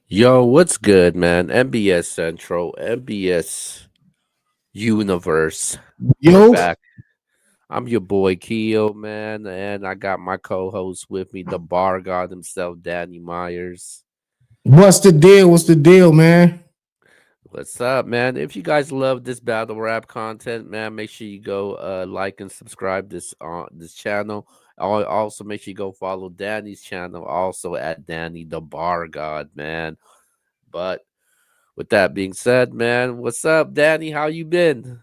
Yo, what's good, man? MBS Central, MBS Universe. We're Yo, back. I'm your boy Keo, man, and I got my co-host with me, the bar god himself, Danny Myers. what's the deal? What's the deal, man? What's up, man? If you guys love this battle rap content, man, make sure you go like and subscribe this channel. Also, make sure you go follow Danny's channel, also at Danny the Bar God, man. But with that being said, man, what's up, Danny? How you been?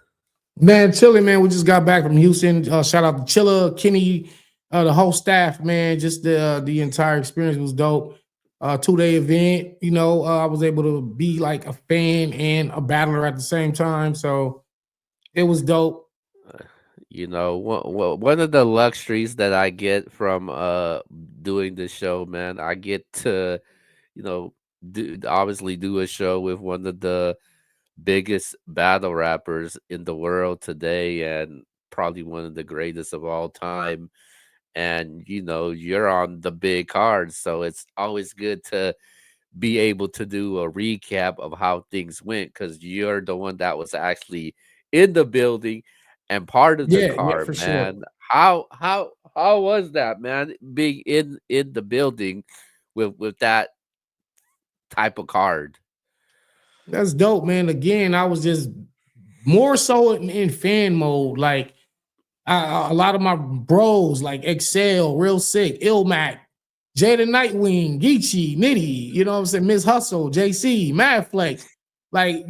Man, chilling, man. We just got back from Houston. Shout out to Chilla, Kenny, the whole staff, man. Just the entire experience was dope. 2-day event. I was able to be like a fan and a battler at the same time. So it was dope. One of the luxuries that I get from doing this show, man, I get to, you know, obviously do a show with one of the biggest battle rappers in the world today and probably one of the greatest of all time. And you're on the big card, so it's always good to be able to do a recap of how things went because you're the one that was actually in the building and part of the Yeah, yeah, card, for sure. man. How was that, man? Being in the building with that type of card. That's dope, man. Again, I was just more so in fan mode. Like a lot of my bros, like Excel, Real Sick, Ilmac, Jada Nightwing, Geechee, Nitty, you know what I'm saying? Miss Hustle, JC, Madflex, like,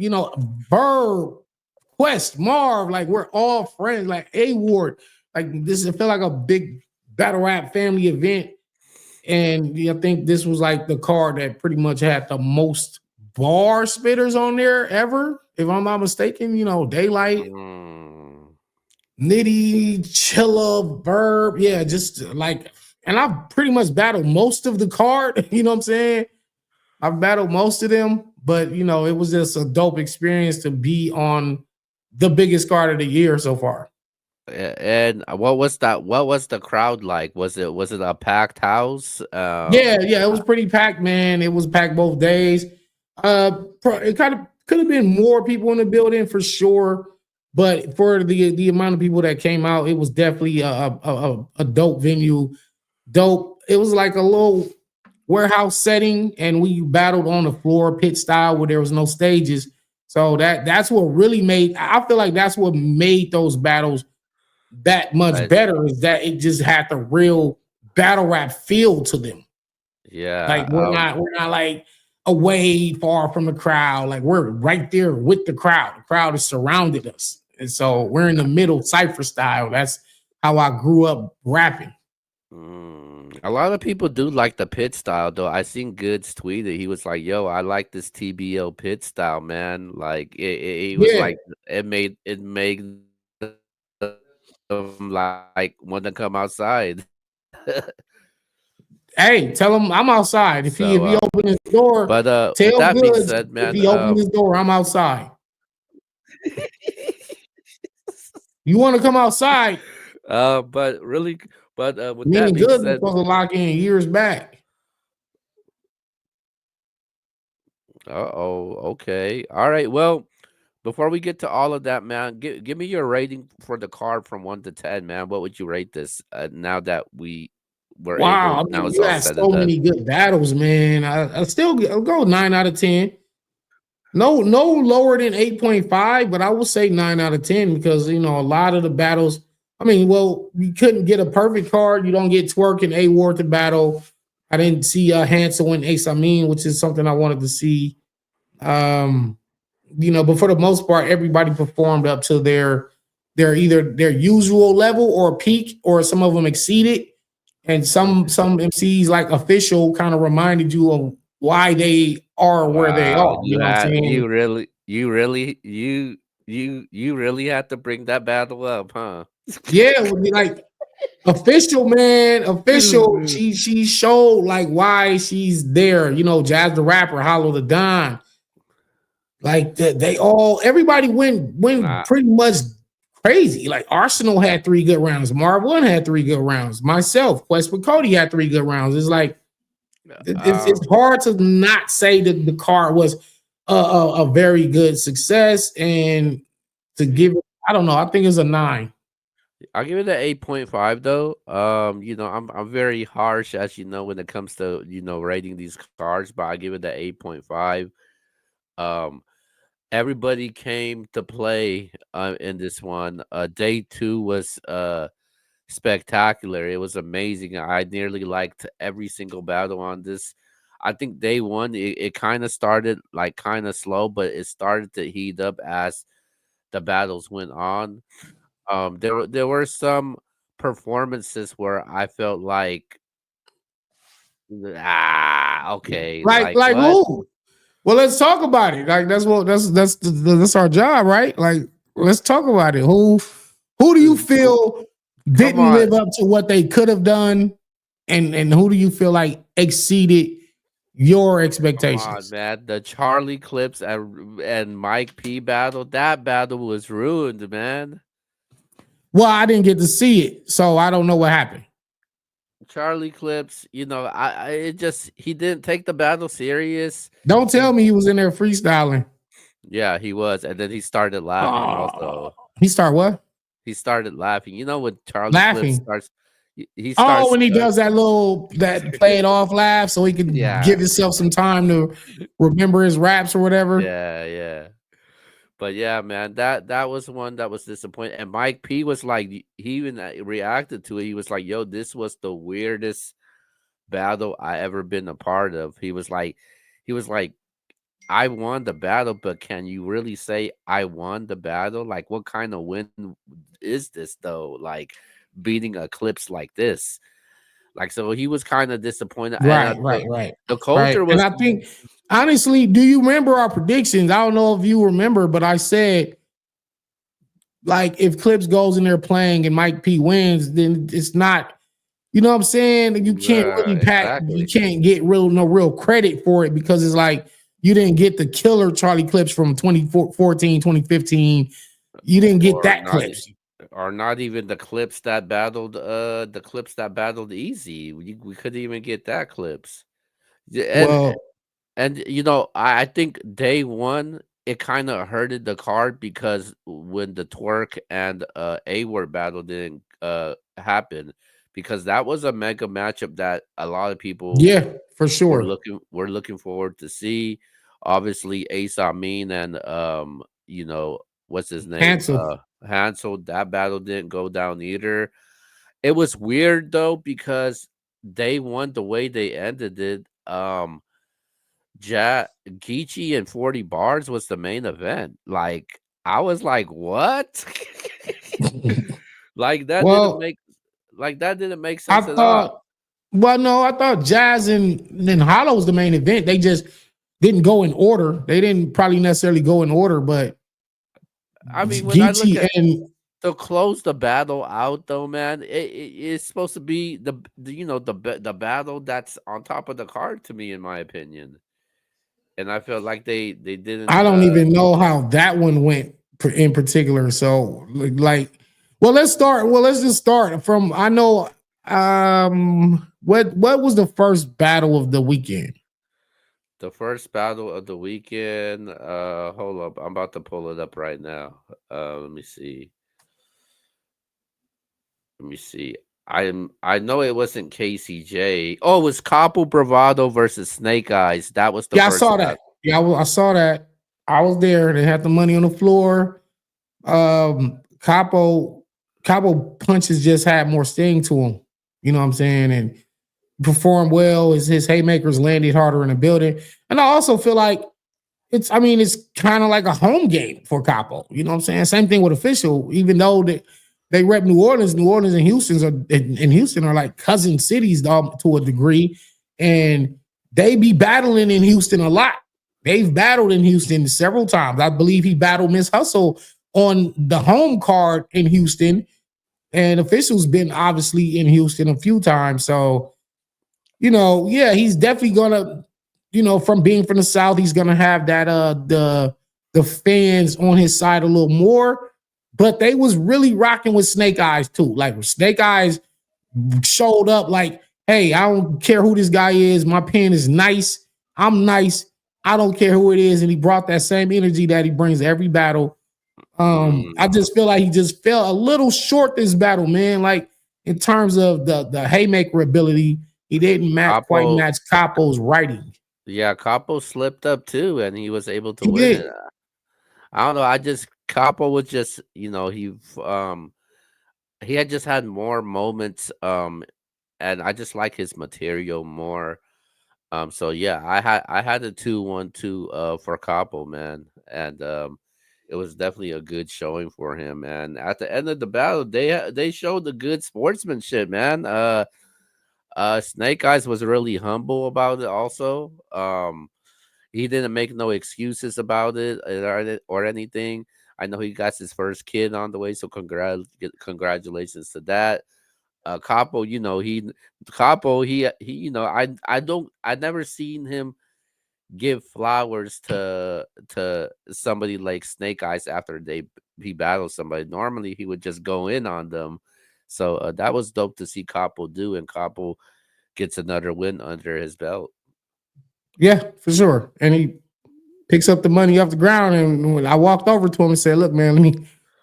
Verb, Quest, Marv, like we're all friends, like A Ward. Like this felt like a big battle rap family event. And I think this was like the card that pretty much had the most bar spitters on there ever, if I'm not mistaken. DAYLYT, Mm. Nitty, Chilla, Verb. Yeah, just like, and I've pretty much battled most of the card. You know what I'm saying? I've battled most of them, but it was just a dope experience to be on the biggest card of the year so far. And what was that? What was the crowd like? Was it a packed house? Yeah, it was pretty packed, man. It was packed both days. It kind of could have been more people in the building for sure, but for the amount of people that came out, it was definitely a dope venue. Dope. It was like a little warehouse setting, and we battled on the floor, pit style, where there was no stages. So that's what really made. I feel like that's what made those battles that much Right. better. Is that it just had the real battle rap feel to them. Yeah. Like we're not like away far from the crowd. Like we're right there with the crowd. The crowd has surrounded us. And so we're in the middle cypher style. That's how I grew up rapping. A lot of people do like the pit style, though. I seen Goods tweeted. He was like, "Yo, I like this TBO pit style, man. Like it was Yeah. like it made them like want to come outside." Hey, tell him I'm outside. If he So, if he open his door, but with tell that being Goods said, if man, he open his door, I'm outside. You want to come outside? but really, but with Me that and being Goods was said, supposed to lock in years back. okay, all right. Well, before we get to all of that, man, give me your rating for the card from 1 to 10, man. What would you rate this? Now that we were able, Wow, I now mean, it's you all had said and so done. many good battles, man. I'll go 9 out of 10. No lower than 8.5, but I will say 9 out of 10 because a lot of the battles. I mean, well, you couldn't get a perfect card. You don't get Twerk and A Ward to battle. I didn't see Hansel and Ace Amin, which is something I wanted to see. Um, but for the most part, everybody performed up to their either their usual level or peak, or some of them exceeded. And some MCs like official kind of reminded you of why they are where they Wow, are. You know what I'm saying? you really had to bring that battle up, huh? Yeah, it would be like official, man. Official. She showed like why she's there. You know, Jazz the Rapper, Hollow the Don. Like they all everybody went Nah, pretty much crazy. Like Arsenal had 3 good rounds, Marv One had 3 good rounds, myself, Quest with Cody had 3 good rounds. It's like it's um, hard to not say that the card was a very good success and to give it, I don't know, I think it's a 9. I'll give it an 8.5 though. I'm very harsh as you know when it comes to rating these cards, but I give it the 8.5. Um, Everybody came to play in this one. Day two was spectacular. It was amazing. I nearly liked every single battle on this. I think day one it kind of started like kind of slow, but it started to heat up as the battles went on. There were some performances where I felt like okay, Like like like what? who? Well, let's talk about it. Like that's our job, right? Like let's talk about it. Who do you Who- feel Come didn't on, live up to what they could have done, and who do you feel like exceeded your come on, expectations? man. The Charlie Clips and Mike P battle. That battle was ruined, man. Well, I didn't get to see it, so I don't know what happened. Charlie Clips, it just he didn't take the battle serious. Don't He tell me he was in there freestyling. Yeah, he was, and then he started laughing Oh, also. he start what? He started laughing. You know when Charlie Clips Laughing. starts he Oh, starts when he does that little that play it off laugh, so he can yeah. give himself some time to remember his raps or whatever. Yeah, yeah. But yeah, man, that was one that was disappointing. And Mike P was like, he even reacted to it. He was like, "Yo, this was the weirdest battle I ever been a part of." He was like, "I won the battle, but can you really say I won the battle? Like, what kind of win is this though? Like, beating Eclipse like this." Like, so he was kind of disappointed, and Right, right, right, the right. culture And was I think, honestly, do you remember our predictions? I don't know if you remember, but I said like if Clips goes in there playing and Mike P wins, then it's not. You know what I'm saying? You can't really pack. You exactly can't get no real credit for it because it's like you didn't get the killer Charlie Clips from 2014, 2015. You didn't get or that not. clips. Or not even the clips that battled easy. We couldn't even get that clips. Yeah, Well, and I think day one it kind of hurted the card because when the twerk and A word battle didn't happen, because that was a mega matchup that a lot of people yeah, for sure. were looking forward to see. Obviously, Ace Amin and what's his name, Cancel. Hansel. That battle didn't go down either. It was weird though because they won the way they ended it. Geechee and 40 bars was the main event. Like I was like, what? like that didn't Well, make that didn't make I sense at all. thought. Well, no, I thought Jazz and Hollow was the main event. They just didn't go in order. They didn't probably necessarily go in order, but I mean, when I look Geechee at and to close the battle out though, man, it's supposed to be the battle that's on top of the card to me, in my opinion. And I felt like they didn't I don't even know how that one went in particular. So like, well, let's start. Well, let's just start from. I know. What was the first battle of the weekend? the first battle of the weekend. Hold up, I'm about to pull it up right now. Let me see. Let me see. I know it wasn't KCJ. Oh, it was Capo Bravado versus Snake Eyes. That was the Yeah, I first saw battle. that. Yeah, I saw that. I was there. They had the money on the floor. Capo punches just had more sting to him. You know what I'm saying? And performed well. His haymakers landed harder in the building. And I also feel like it's kind of like a home game for Capo. You know what I'm saying? Same thing with official, even though that they rep New Orleans. New Orleans and Houston are like cousin cities to a degree, and they be battling in Houston a lot. They've battled in Houston several times. I believe he battled Miss Hustle on the home card in Houston, and officials been obviously in Houston a few times. So yeah, he's definitely gonna, from being from the South, he's gonna have that the fans on his side a little more. But they was really rocking with Snake Eyes too. Like Snake Eyes showed up like, hey, I don't care who this guy is. My pen is nice. I'm nice. I don't care who it is. And he brought that same energy that he brings to every battle. I Mm. just feel like he just fell a little short this battle, man. Like in terms of the haymaker ability, he didn't quite Capo, match Capo's writing. yeah, Capo slipped up too, and he was able to He win it. did. I don't know. I just Capo was just, he had just had more moments, and I just like his material more. So yeah, I had a 2-1-2 for Capo, man, and it was definitely a good showing for him. And at the end of the battle, they showed the good sportsmanship, man. Snake Eyes was really humble about it. Also, he didn't make no excuses about it or anything. I know he got his first kid on the way, so congratulations to that. Capo, I never seen him give flowers to somebody like Snake Eyes after he battles somebody. Normally, he would just go in on them. So that was dope to see Capo do, and Capo gets another win under his belt. Yeah, for sure. And he picks up the money off the ground. And when I walked over to him and said, "Look, man,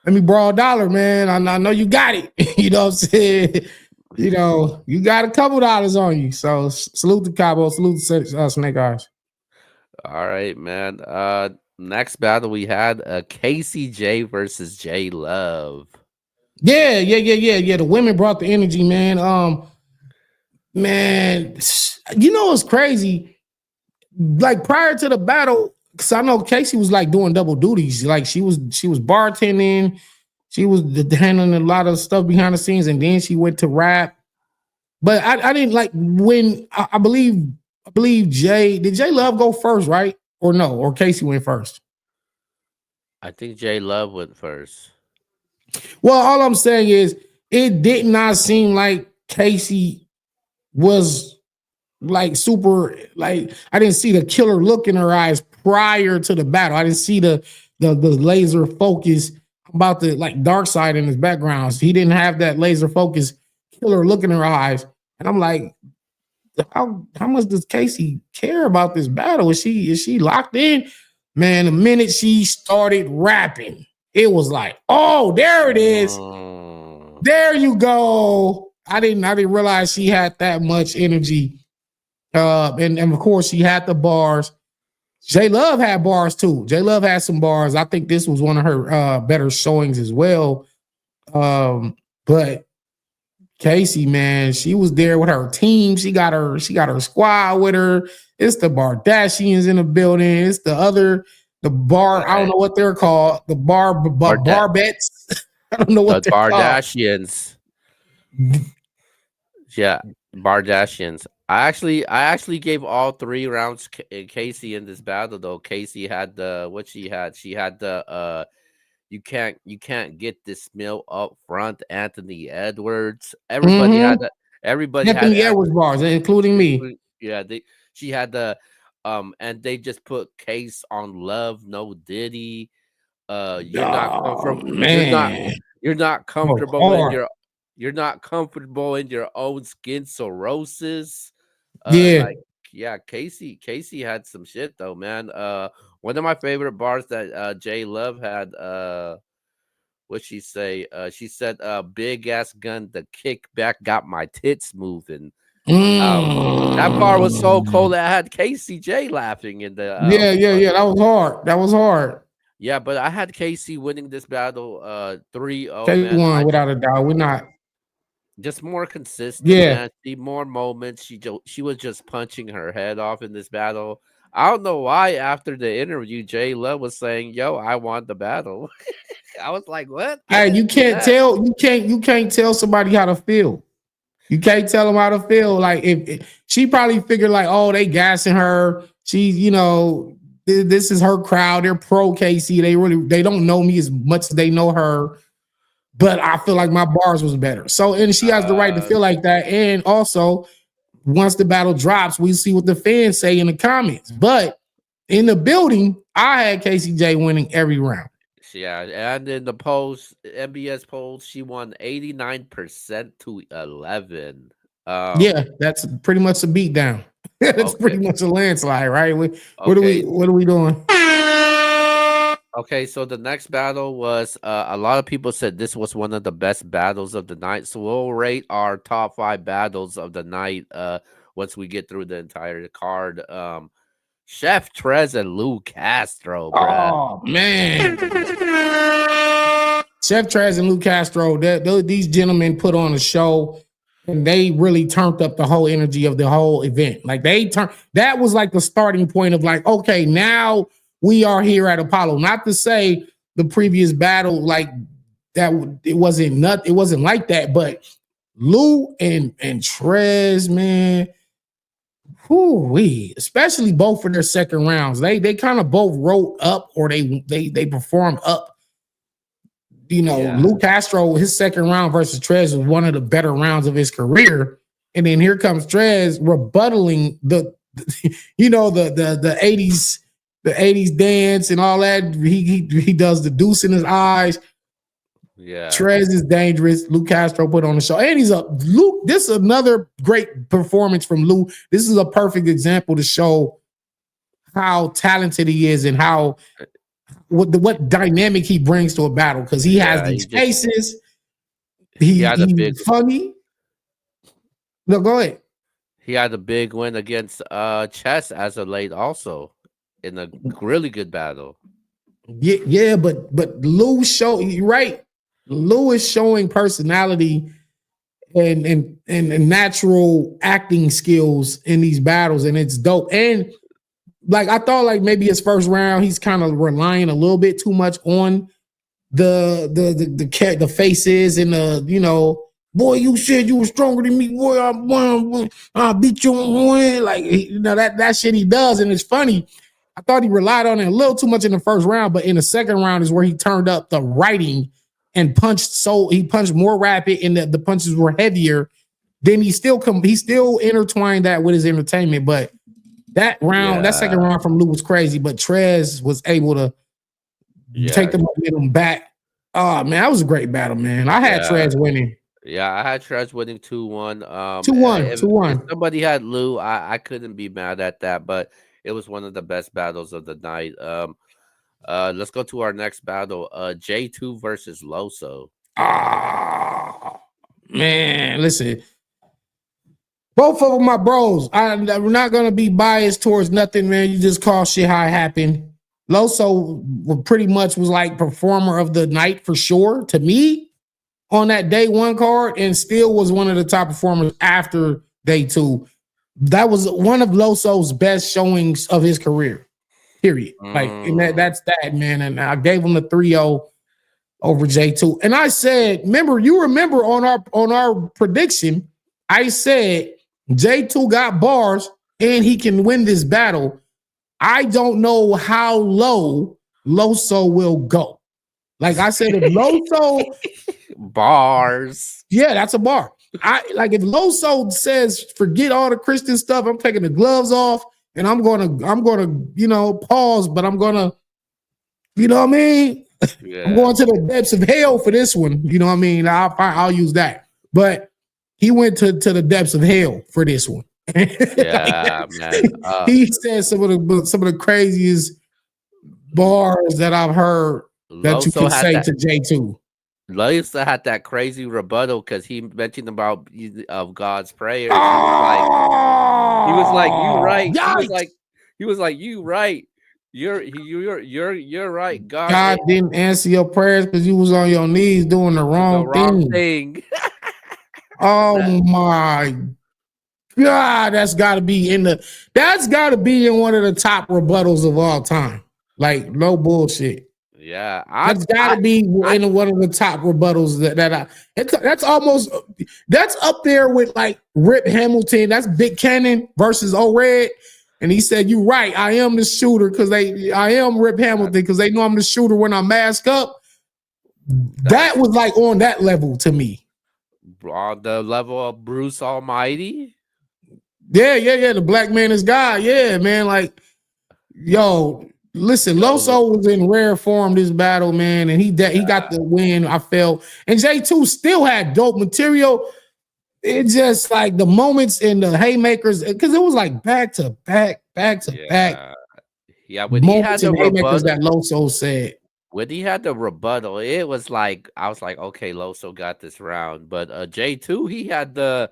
let me borrow a dollar, man. I know you got it. You know what I'm saying? You got a couple dollars on you. So salute to Cabo, salute to Snake Eyes. All right, man. Next battle we had KCJ versus J Love. Yeah, yeah, yeah, yeah, yeah. The women brought the energy, man. Man, it's crazy. Like prior to the battle, because I know Casey was like doing double duties. Like she was bartending, she was handling a lot of stuff behind the scenes, and then she went to rap. But I didn't like when I believe Jay Love go first, right? Or no, or Casey went first. I think J Love went first. Well, all I'm saying is it did not seem like Casey was like super, like I didn't see the killer look in her eyes prior to the battle. I didn't see the laser focus about the like dark side in his background. So he didn't have that laser focus killer look in her eyes. And I'm like, how much does Casey care about this battle? Is she locked in? Man, the minute she started rapping, it was like, oh, there it is. Mm. There you go. I didn't realize she had that much energy. And of course she had the bars. J Love had bars too. J Love had some bars. I think this was one of her better showings as well. But Casey, man, she was there with her team. She got her squad with her. It's the Bardashians in the building. It's the bar. I don't Right. know what they're called. The Barda- barbets. I don't know what the they're called. Bardashians. Yeah, Bardashians. I actually gave all 3 rounds Casey in this battle though. Casey had the what she had. She had the you can't get this meal up front. Anthony Edwards. Everybody Mm-hmm. had that. Everybody had Anthony Edwards bars, including me. Yeah, she had the and they just put Case on Love, no Diddy. You're not Oh comfortable. man. You're not Oh, comfortable in hard. your own skin cirrhosis. Yeah. Like yeah, Casey had some shit though, man. One of my favorite bars that J Love had. What she say? She said, "Big ass gun, the kickback got my tits moving." Um, that bar was so Mm. cold that I had KCJ laughing in the Yeah, yeah, yeah. That was hard. That was hard. yeah, but I had Casey winning this battle 3-0, Casey man. won without a doubt. We're not. Just more consistent, Yeah. man. See more moments. She was just punching her head off in this battle. I don't know why after the interview Jay Love was saying, "Yo, I won the battle." I was like, what? Get Hey, into that. you can't tell somebody how to feel. You can't tell them how to feel. Like if she probably figured like, oh, they gassing her. She's, this is her crowd. They're pro KC. They don't know me as much as they know her. But I feel like my bars was better. So and she has the right to Uh, feel like that. And also, once the battle drops, we see what the fans say in the comments. But in the building, I had KCJ winning every round. yeah, and in the polls, MBS polls, she won 89% to 11. Yeah, Um, that's pretty much a beatdown. That's okay, pretty much a landslide, right? okay, What are we doing? okay. So the next battle was a lot of people said this was one of the best battles of the night. So we'll rate our top five battles of the night once we get through the entire card. Chef Trez and Lou Castro, bruh. Oh man, Chef Trez and Lou Castro. These gentlemen put on a show, and they really turned up the whole energy of the whole event. Like they turned. That was like the starting point of like, okay, now we are here at Apollo. Not to say the previous battle like that. It wasn't like that, but Lou and Trez, man. Whoo-wee. Especially both for their second rounds. They kind of both wrote up or they performed up. Yeah, Lou Castro, his second round versus Trez was one of the better rounds of his career. And then here comes Trez rebuttaling the 80s dance and all that. He does the deuce in his eyes. yeah, Trez is dangerous. Lou Castro put on the show. And he's up. Lou, this is another great performance from Lou. This is a perfect example to show how talented he is and how what dynamic he brings to a battle. Because he has yeah. these He just faces. he had a big He's funny. No, go ahead. he had a big win against Chess as of late, also in a really good battle. Yeah, but Lou show you're right. Lou is showing personality and natural acting skills in these battles, and it's dope. And like I thought, like maybe his first round, he's kind of relying a little bit too much on the faces and boy, you said you were stronger than me, boy. I beat you on one. Like that shit he does, and it's funny. I thought he relied on it a little too much in the first round, but in the second round is where he turned up the writing and punched. So he punched more rapid, and the punches were heavier. Then he still intertwined that with his entertainment, but that second Yeah, round from Lou was crazy. But Trez was able to take yeah, the momentum back. Oh man, that was a great battle, man. I had yeah, Trez winning yeah. I had Trez winning 2-1. 2-1, If 2-1. somebody had Lou, I couldn't be mad at that. But it was one of the best battles of the night. Let's go to our next battle. J2 versus Loso. Ah, man, listen. Both of them my bros. We're not gonna be biased towards nothing, man. You just call shit how it happened. Loso pretty much was like performer of the night for sure to me on that day one card, and still was one of the top performers after day two. That was one of Loso's best showings of his career. Period. Like, and Mm, that's that, man. And I gave him the 3-0 over J2. And I said, you remember on our prediction, I said J2 got bars and he can win this battle. I don't know how low Loso will go. Like I said, if Loso, bars. yeah, that's a bar. If Loso says forget all the Christian stuff, I'm taking the gloves off and I'm gonna pause, but I'm gonna, you know what I mean? I'm Yeah, going to the depths of hell for this one. You know what I mean? I'll use that. But he went to the depths of hell for this one. yeah, man. He said some of the craziest bars that I've heard that you Loso can had say that. to J2. Loso had that crazy rebuttal because he mentioned about of God's prayers. He was like, you Oh, right. yikes. He was like, you right. You're right. God God didn't answer your prayers because you was on your knees doing the the wrong wrong thing. thing. Oh That my God, that's gotta be in one of the top rebuttals of all time. Like, no bullshit. Yeah, That's got to be I in one of the top rebuttals that's almost that's up there with like Rip Hamilton. That's Big Cannon versus O Red. And he said, "You right, I am the shooter because I am Rip Hamilton that, because they know I'm the shooter when I mask up." That that's was like on that level to me. on the level of Bruce Almighty. Yeah. The black man is God. Yeah, man. Like, yo, listen, Yo, Loso was in rare form this battle, man, and he got the win. I felt, and J2 still had dope material. It just like the moments in the haymakers, because it was like back to back yeah, yeah. moments in haymakers that Loso said. When he had the rebuttal, it was like I was like, okay, Loso got this round. But J2, he had the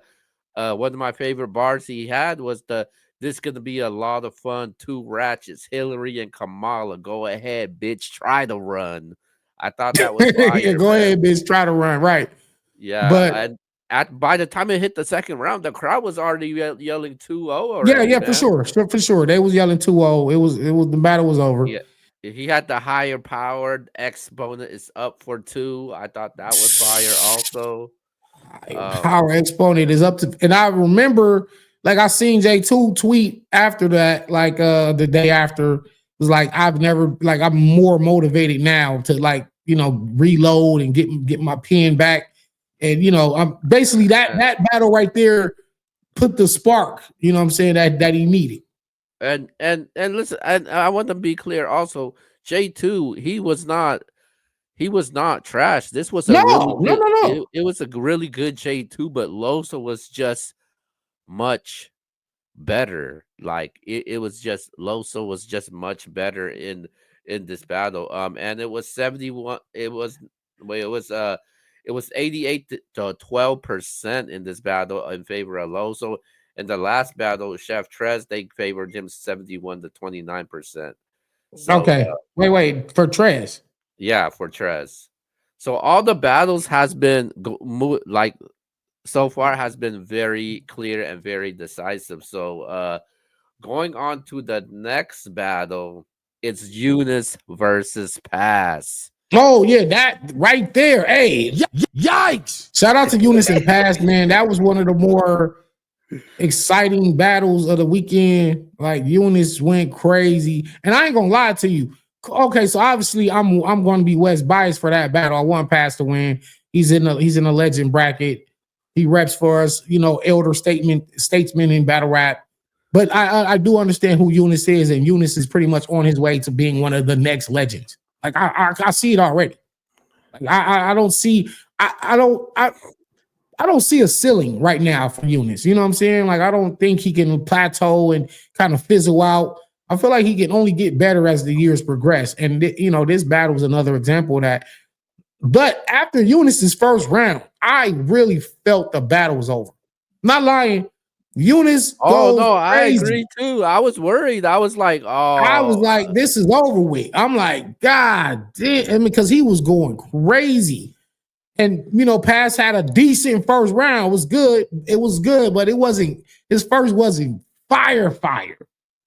one of my favorite bars he had was the this gonna be a lot of fun. Two ratchets, Hillary and Kamala. Go ahead, bitch. Try to run. I thought that was Yeah, fire, go man. ahead, bitch, try to run right. Yeah, But and at by the time it hit the second round, the crowd was already yelling 2-0 already, yeah, man. for sure. They was yelling 2-0. It was the battle was over. Yeah. He had the higher powered exponent is up for two. I thought that was fire also. Power exponent is up to, and I remember like I seen J2 tweet after that, like the day after, was like, I've never, like, I'm more motivated now to, like, reload and get my pen back. And I'm basically that battle right there put the spark, you know what I'm saying, that he needed. And listen, and I want to be clear also, J2, he was not trash. This was a No, really no, good no, no. it was a really good J2, but Losa was just much better. Like it was just Loso was just much better in this battle. And it was 71. It was wait, it was 88 to 12% in this battle in favor of Loso. In the last battle, Chef Trez, they favored him 71 to 29%. So Okay. Wait, for Trez. yeah, for Trez. So all the battles has been like so far has been very clear and very decisive. So going on to the next battle, it's Eunice versus Pass. Oh yeah, that right there. Hey, yikes! Shout out to Eunice and Pass, man. That was one of the more exciting battles of the weekend. Like Eunice went crazy, and I ain't gonna lie to you. Okay, so obviously I'm going to be West biased for that battle. I want Pass to win. He's in a legend bracket. He reps for us, elder statesman in battle rap. But I do understand who Eunice is, and Eunice is pretty much on his way to being one of the next legends. Like I see it already. Like I don't see I don't see a ceiling right now for Eunice. You know what I'm saying? Like I don't think he can plateau and kind of fizzle out. I feel like he can only get better as the years progress. And this battle was another example of that. But after Eunice's first round, I really felt the battle was over. Not lying. Eunice Oh goes no, I crazy. agree too. I was worried. I was like, I was oh, like, this is over with. I'm like, God damn. I mean, because he was going crazy. And Pass had a decent first round. It was good. It was good, but it wasn't, his first wasn't fire.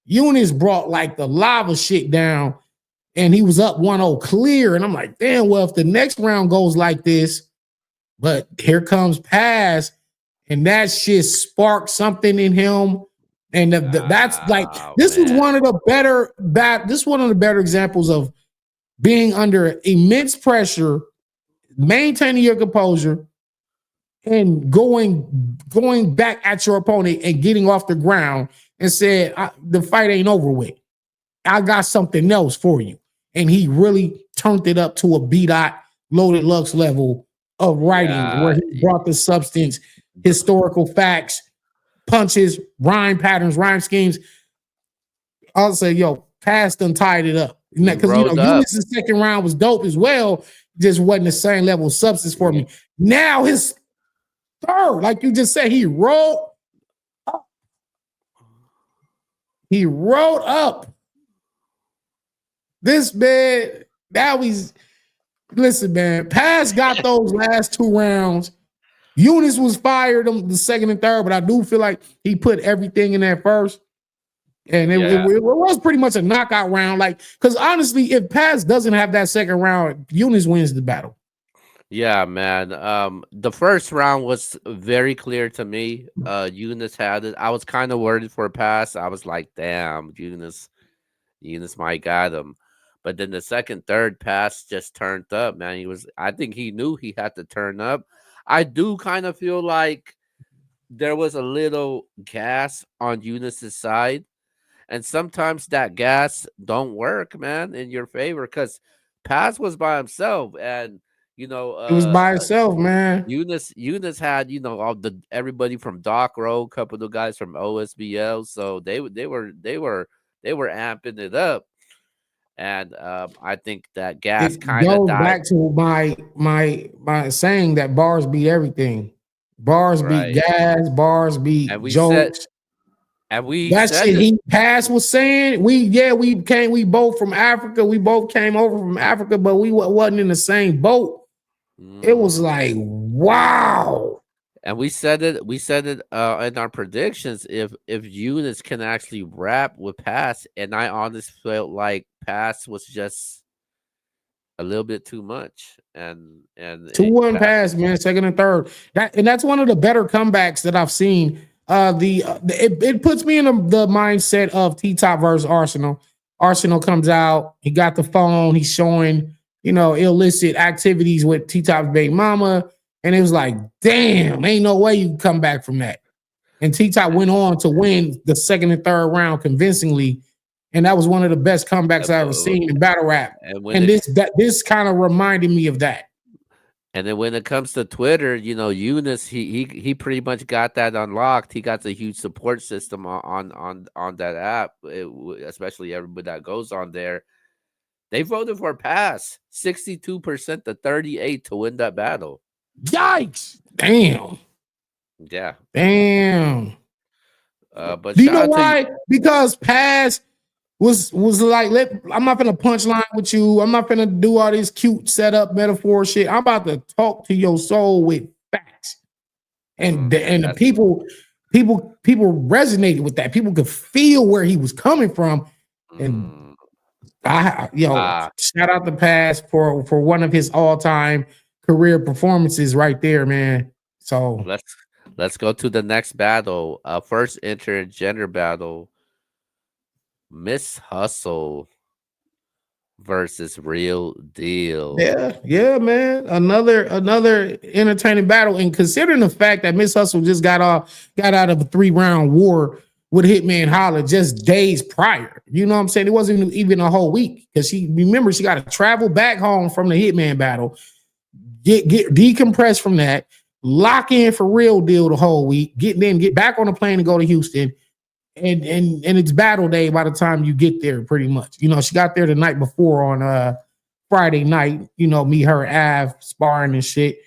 Eunice brought like the lava shit down, and he was up 1-0 clear. And I'm like, damn, well, if the next round goes like this, but here comes Pass, and that shit sparked something in him. And that's like, oh this was man. one of the better this is one of the better examples of being under immense pressure, maintaining your composure, and going back at your opponent and getting off the ground and said, the fight ain't over with. I got something else for you. And he really turned it up to a B-Dot Loaded Lux level of writing where Yeah, he brought the substance, historical facts, punches, rhyme patterns, rhyme schemes. I'll say, yo, Pass done tied it up. he Because, rose up. Eunice's second round was dope as well. Just wasn't the same level of substance for Yeah. me. Now his third, like you just said, he wrote up this man. Now he's, listen, man, Pass got those last two rounds. Eunice was fired the second and third, but I do feel like he put everything in that first. And Yeah, it was pretty much a knockout round. Like, because honestly, if Paz doesn't have that second round, Eunice wins the battle. yeah, man. The first round was very clear to me. Eunice had it. I was kind of worried for a pass. I was like, damn, Eunice might got him. But then the second, third pass just turned up, man. I think he knew he had to turn up. I do kind of feel like there was a little gas on Eunice's side. And sometimes that gas don't work, man, in your favor. Cause Paz was by himself. And, you know, It was by itself, man. Eunice had, all everybody from Doc Row, couple of the guys from OSBL. So they were amping it up. And I think that gas It kind of goes died. back to my saying that bars beat everything. Bars beat Right. gas, bars And beat we said jokes. and we That said shit this. he Pass was saying, we both from Africa. We both came over from Africa, but we wasn't in the same boat. It was Mhm. like, wow. And we said it in our predictions. If Eunice can actually rap with Pass, and I honestly felt like Pass was just a little bit too much, and 2-1 Pass. pass, man, second and third. That's one of the better comebacks that I've seen. It puts me in the mindset of T Top versus Arsenal. Arsenal comes out, he got the phone, he's showing, illicit activities with T Top's baby mama. And it was like, damn, ain't no way you can come back from that. And T Top went on to win the second and third round convincingly. And that was one of the best uh, comebacks I ever uh, seen in battle rap. and when And it this kind of reminded me of that. and then when it comes to Twitter, Eunice, he pretty much got that unlocked. He got the huge support system on that app, especially everybody that goes on there. They voted for Pass 62% to 38 to win that battle. Yikes. Damn. Yeah. Damn. But Do you shout know out to you. why? Because Paz was like, I'm not gonna punchline with you. I'm not gonna do all this cute setup metaphor shit. I'm about to talk to your soul with facts. And the That's people resonated with that. People could feel where he was coming from. And mm, ah. shout out to Paz for one of his all-time career performances right there, man. So Let's let's go to the next battle. First intergender battle. Miss Hustle versus Real Deal. yeah, man. Another entertaining battle. And considering the fact that Miss Hustle just got out of a 3-round war with Hitman Holla just days prior. You know what I'm saying? It wasn't even a whole week because she got to travel back home from the Hitman battle, get decompress from that, lock in for Real Deal the whole week, get back on the plane and go to Houston. And it's battle day by the time you get there, pretty much. She got there the night before on Friday night, me, her, Av sparring and shit.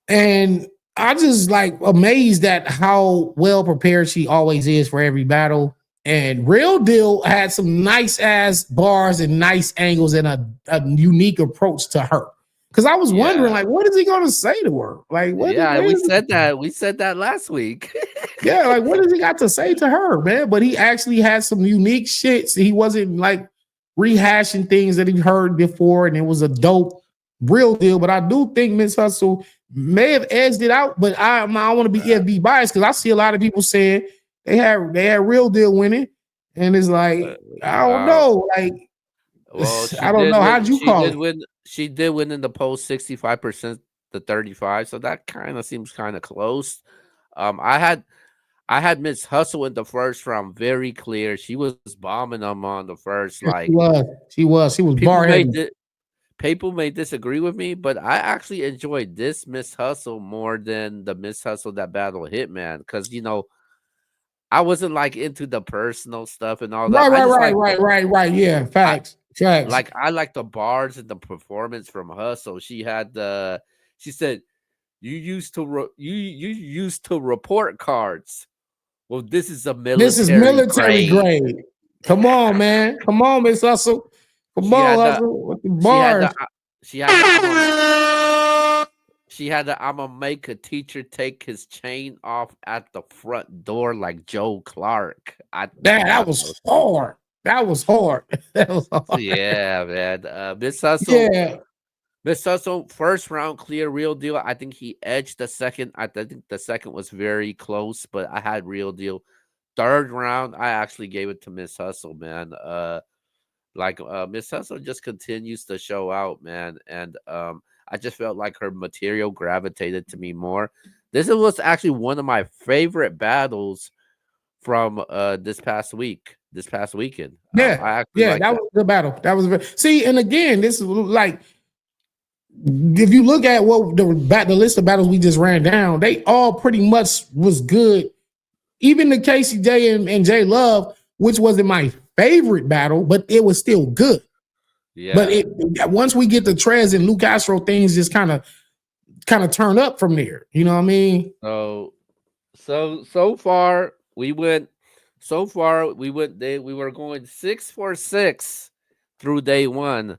And I just like amazed at how well prepared she always is for every battle. And Real Deal had some nice ass bars and nice angles and a unique approach to her. Cause I was wondering, Yeah. like, what is he gonna say to her? Like, Yeah, we said that. We said that last week. yeah, like what does he got to say to her, man? But he actually had some unique shits. He wasn't like rehashing things that he heard before, and it was a dope Real Deal. But I do think Miss Hustle may have edged it out, but I want to be EFB biased because I see a lot of people saying they had Real Deal winning, and it's like I don't uh, know, like well, she I don't did know. win. How'd you She call did it? win. She did win in the poll 65% to 35. So that kind of seems kind of close. I had Miss Hustle in the first round very clear. She was bombing them on the first. She Like was, she was people bar may heavy. di- people may disagree with me, but I actually enjoyed this Miss Hustle more than the Miss Hustle that battled Hitman because I wasn't like into the personal stuff and all that. Right, I right, just right, like right, right, right. Yeah, I facts, facts. I like the bars and the performance from Hustle. She said you used to report cards. Well, this is a This is military military grade. grade. Come on, man. Come on, Miss Hustle. Come She on, had the Hustle with the she had the bars. she had the I'm on She had to, "Imma make a teacher take his chain off at the front door like Joe Clark." I That thought that was was hard. That was hard. That was hard. yeah, man. Miss Hustle Yeah. Miss Hustle, first round clear, real deal. I think he edged the second. Think the second was very close, but I had real deal. Third round, I actually gave it to Miss Hustle, man. Miss Hustle just continues to show out, man, and I just felt like her material gravitated to me more. This was actually one of my favorite battles from this past weekend. Yeah. I actually Yeah. like That that. was the battle. That was see, and again, this is like if you look at what the list of battles we just ran down, they all pretty much was good. Even the Casey J and J Love, which wasn't my favorite battle, but it was still good. But Yeah. it once we get to Trez and Luke Castro, things just kind of turn up from there. You know what I mean? So so far we went so far we went day we were going 6 for 6 through day one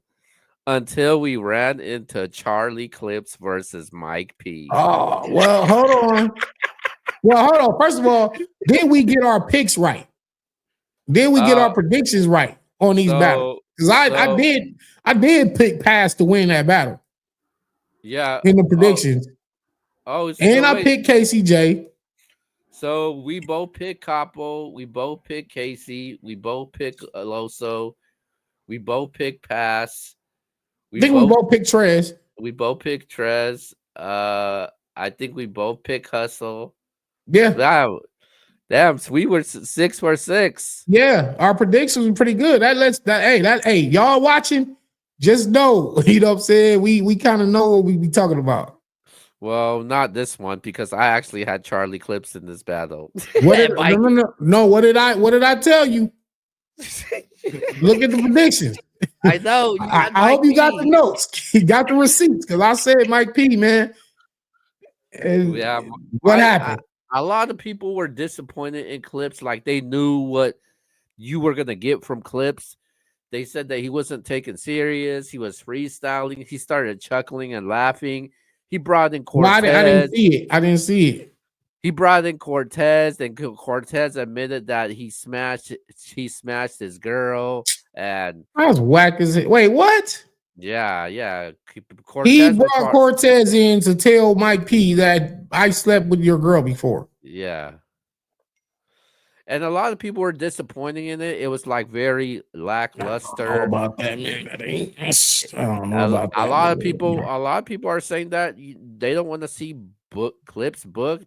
until we ran into Charlie Clips versus Mike P. Oh, well, hold on. Well, hold on. First of all, then we get our picks right. Then we get Uh our predictions right on these battles. so Because so I did pick Pass to win that battle yeah. in the Oh predictions. And so I wait. picked KCJ. So we both pick Capo, we both pick Casey, we both pick Aloso, we both pick Pass, I we think we both both picked Trez. we both pick Trez. I think we both pick Hustle. Yeah. Wow, damn, so we were 6 for 6. Yeah. Our predictions were pretty good. Hey, y'all watching, just know, you know what I'm saying? We kind of know what we be talking about. Well, not this one because I actually had Charlie Clips in this battle. What did And no Mike, no no no what did I tell you? Look at the predictions. I know you had I Mike hope you got the P. notes. You got the receipts because I said Mike P, man. And Yeah, what I happened? a lot of people were disappointed in Clips. Like they knew what you were gonna get from Clips. They said that he wasn't taken serious. He was freestyling. He started chuckling and laughing. He brought in Well, I didn't Cortez. see it. I didn't see it. He brought in Cortez, and Cortez admitted that he smashed his girl, and I was whack as it. Wait, what? yeah, He Cortez was brought part. Cortez in to tell Mike P that I slept with your girl before. Yeah, and a lot of people were disappointed in it. It was like very I don't know lackluster. about that, man. I don't know about A that, lot of man. people, are saying that they don't want to see book.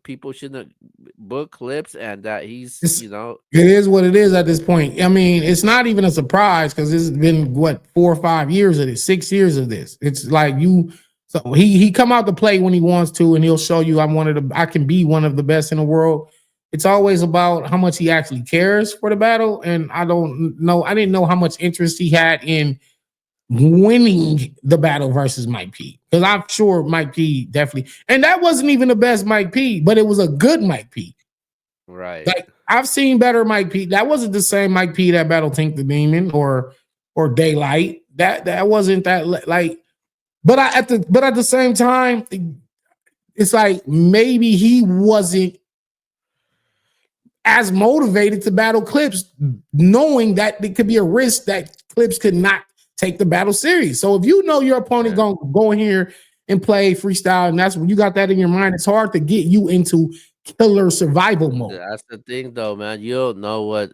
People shouldn't book clips, and that he's, It's it is what it is at this point. I mean, it's not even a surprise because it's been what 4 or 5 years of this, 6 years of this. It's like you. So he come out to play when he wants to, and he'll show you I can be one of the best in the world. It's always about how much he actually cares for the battle, and I don't know. I didn't know how much interest he had in winning the battle versus Mike P. Because I'm sure Mike P definitely, and that wasn't even the best Mike P, but it was a good Mike P. right. Like I've seen better Mike P. That wasn't the same Mike P that battled Tink the Demon or Daylight. That wasn't that like. But at the same time, it's like maybe he wasn't as motivated to battle Clips, knowing that it could be a risk that Clips could not take the battle serious. So if you know your opponent Yeah. gonna go in here and play freestyle, and that's when you got that in your mind, it's hard to get you into killer survival mode. That's the thing, though, man. You don't know what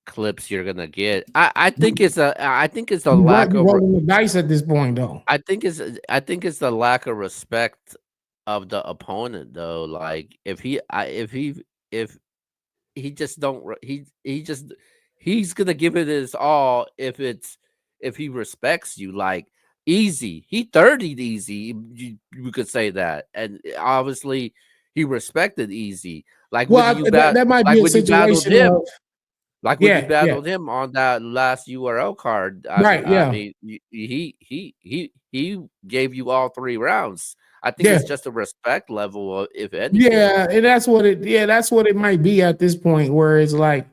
clips you're gonna get. I think it's a lack You of. rolling the dice at this point, though. I think it's the lack of respect of the opponent, though. Like if he just don't he just he's gonna give it his all if he respects you. Like easy, he 30'd easy. You could say that, and obviously he respected easy. Like when Well, you bat that might be like a when you battled situation of him. Like when you yeah, battled him on that last URL card, right, yeah, he gave you all 3 rounds. I think yeah. it's just a respect level, if anything. Yeah, and that's what it might be at this point where it's like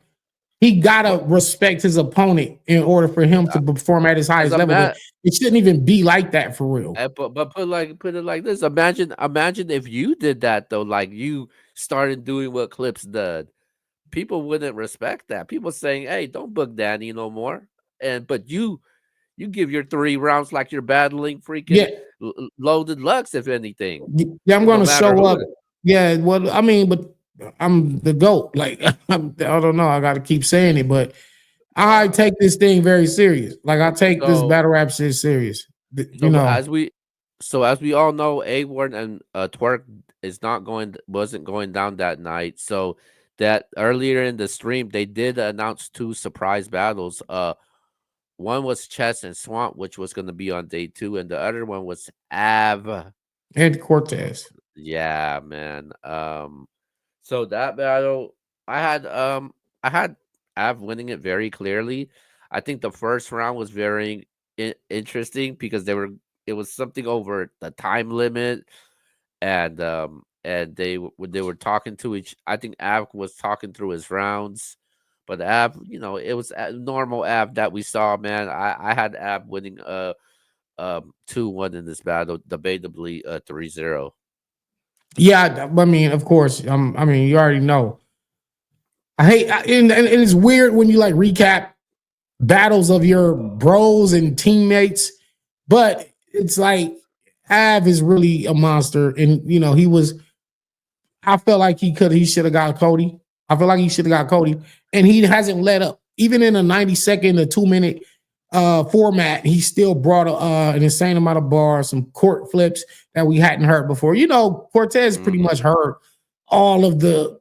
he gotta But respect his opponent in order for him to perform at his because highest I'm level. But mad. it shouldn't even be like that for real. Put it like this. Imagine if you did that though, like you started doing what Clips did. People wouldn't respect that. People saying, "Hey, don't book Danny no more." And but you give your 3 rounds like you're battling freaking Yeah, loaded Lux, if anything, yeah, I'm no gonna matter show who up. it. Yeah, well, I mean, but I'm the GOAT. Like I don't know, I gotta keep saying it, but I Uh, take this thing very serious. Like I take this so battle rap shit serious. You so know, as we all know, A Ward and Twerk is not going wasn't going down that night. So that earlier in the stream, they did announce 2 surprise battles. One was Chess and Swamp, which was going to be on day 2, and the other one was Av. and Cortez. Yeah, man. So that battle, I had I had Av winning it very clearly. I think the first round was very interesting because it was something over the time limit, and they were talking to each. I think Av was talking through his rounds, but Av, it was a normal Av that we saw. Man, I had Av winning 2-1 in this battle, debatably 3-0. Yeah, I mean, of course. I mean, you already know. And it's weird when you like recap battles of your bros and teammates, but it's like Av is really a monster, and he was. I felt like he should have got Cody. I feel like he should have got Cody, and he hasn't let up. Even in a 90-second to 2 minute format, he still brought an insane amount of bars, some court flips that we hadn't heard before. Cortez pretty Hmm. much heard all of the.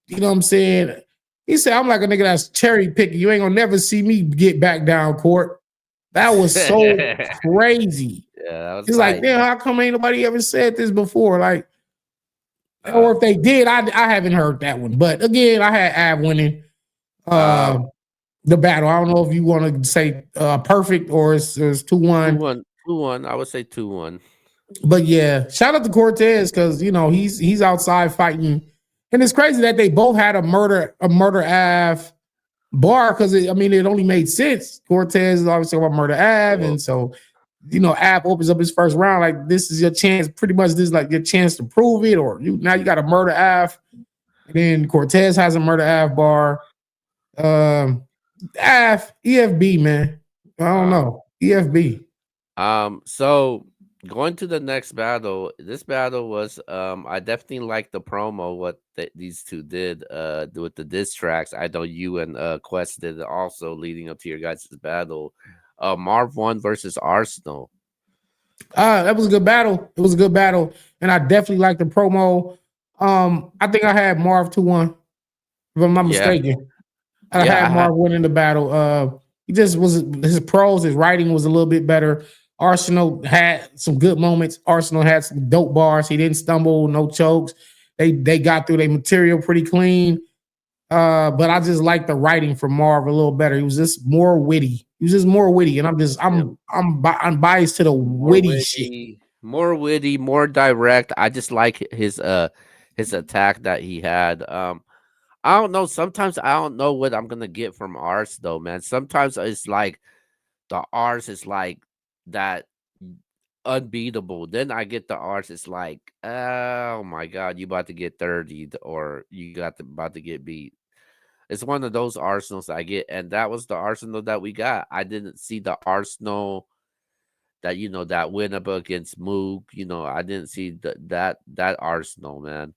You know what I'm saying? He said, "I'm like a nigga that's cherry picking. You ain't gonna never see me get back down court." That was so Yeah, crazy. that was It's like, tight. damn, how come ain't nobody ever said this before? Like, or Uh, if they did, I haven't heard that one. But again, I had Av winning uh, um, the battle. I don't know if you want to say perfect or it's 2-1. 2-1, 2-1. I would say 2-1. But yeah, shout out to Cortez because he's outside fighting, and it's crazy that they both had a murder Av bar because I mean it only made sense. Cortez is obviously about murder Av, Well, and so Av opens up his first round like this is your chance. Pretty much this is like your chance to prove it, or you got a murder Av, and then Cortez has a murder Av bar. Um, Av EFB man, I don't uh, know EFB. so going to the next battle, this battle was I definitely like the promo what these two did with the diss tracks. I know you and Quest did it also leading up to your guys' battle. Marv 1 versus Arsenal. That was a good battle. It was a good battle, and I definitely like the promo. I think I had Marv 2-1, if I'm not Yeah. mistaken. I Yeah, had I had Marv winning the battle. He just was his pros, his writing was a little bit better. Arsenal had some good moments. Arsenal had some dope bars. He didn't stumble, no chokes. They got through their material pretty clean. But I just like the writing from Marv a little better. He was just more witty. He was just more witty, and him I'm biased to the witty shit. more witty, more direct. I just like his attack that he had. I don't know. Sometimes I don't know what I'm gonna get from Ars though, man. Sometimes it's like the Ars is like that unbeatable. Then I get the Ars, it's like, oh my god, you about to get 30 or you about to get beat. It's one of those Arsenals I get, and that was the Arsenal that we got. I didn't see the Arsenal that that win up against Moog. I didn't see that Arsenal, man.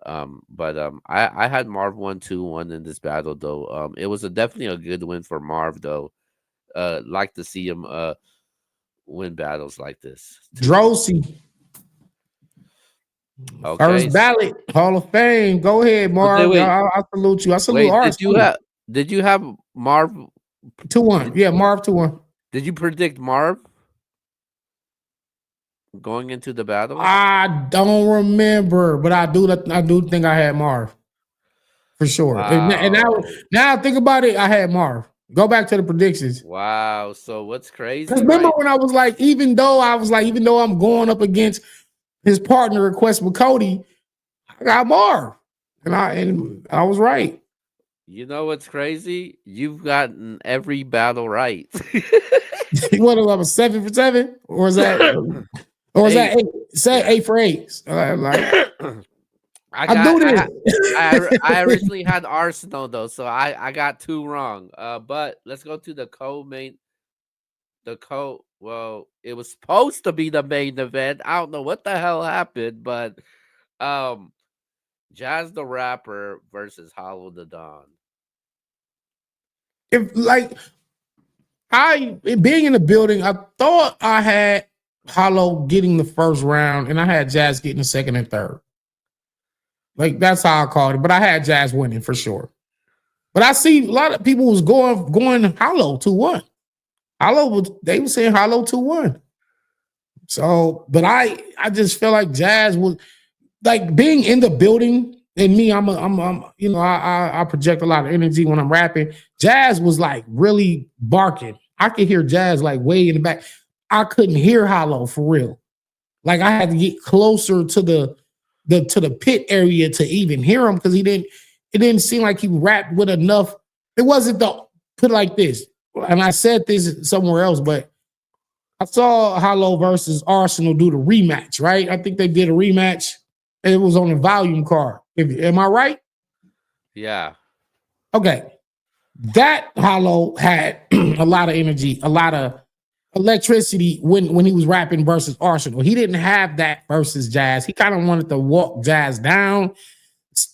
But I had Marv 1-2-1 in this battle though. It was definitely a good win for Marv though. Like to see him win battles like this too. Drosy, Okay. first ballot, Hall of Fame. Go ahead, So Marv. wait, I salute you. I salute wait. ours too. Did you have Marv? 2-1. Did Yeah, Marv 2-1. did you predict Marv going into the battle? I don't remember, but I do think I had Marv for sure. And Wow. now think about it, I had Marv. Go back to the predictions. Wow. So what's Because crazy, remember right? when I was like, even though I'm going up against his partner request with Cody, I got Marv. And I was right. You know what's crazy? You've gotten every battle right. What am I, 7 for 7, or is that, or is that Eight. eight? Say Yeah. 8 for 8. Like I I got do this. I originally had Arsenal though, so I got two wrong. But let's go to well, it was supposed to be the main event. I don't know what the hell happened, but um Jazz the Rapper versus Hollow the Don. If like I being in the building, I thought I had Hollow getting the first round, and I had Jazz getting the second and third. Like that's how I called it. But I had Jazz winning for sure. But I see a lot of people was going Hollow 2-1. Hollow was they were saying Hollow 2-1. So, but I just feel like Jazz was like being in the building. And me, I'm you know, I project a lot of energy when I'm rapping. Jazz was like really barking. I could hear Jazz like way in the back. I couldn't hear Hollow for real. Like I had to get closer to the pit area to even hear him because he didn't. It didn't seem like he rapped with enough. It wasn't the put it like this. And I said this somewhere else, but I saw Hollow versus Arsenal do the rematch. Right? I think they did a rematch. It was on the volume card. Am I right? Yeah. Okay. That Hollow had a lot of energy, a lot of electricity when he was rapping versus Arsenal. He didn't have that versus Jazz. He kind of wanted to walk Jazz down,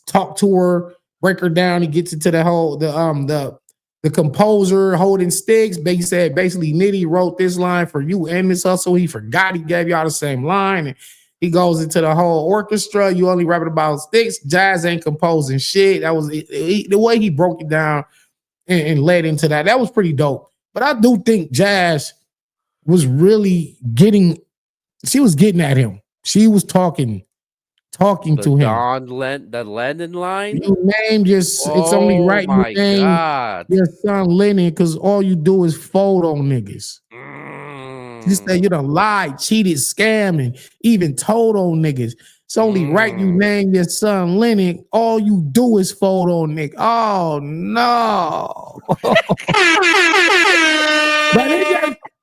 talk to her, break her down. He gets into the composer holding sticks. He said basically Nitty wrote this line for you and Miss Hustle. He forgot he gave y'all the same line. And he goes into the whole orchestra. You only rapping about sticks. Jazz ain't composing shit. That was the way he broke it down and led into that. That was pretty dope. But I do think Jazz was really getting, she was getting at him. She was talking The to him. The Lennon line? You name your, it's only Oh right you my name god. your son Lennon because all you do is fold on niggas. You say you Mm, done lied, cheated, scammed, and even told on niggas. It's only right you mm. name your son Lennon. All you do is fold on niggas. Oh no. But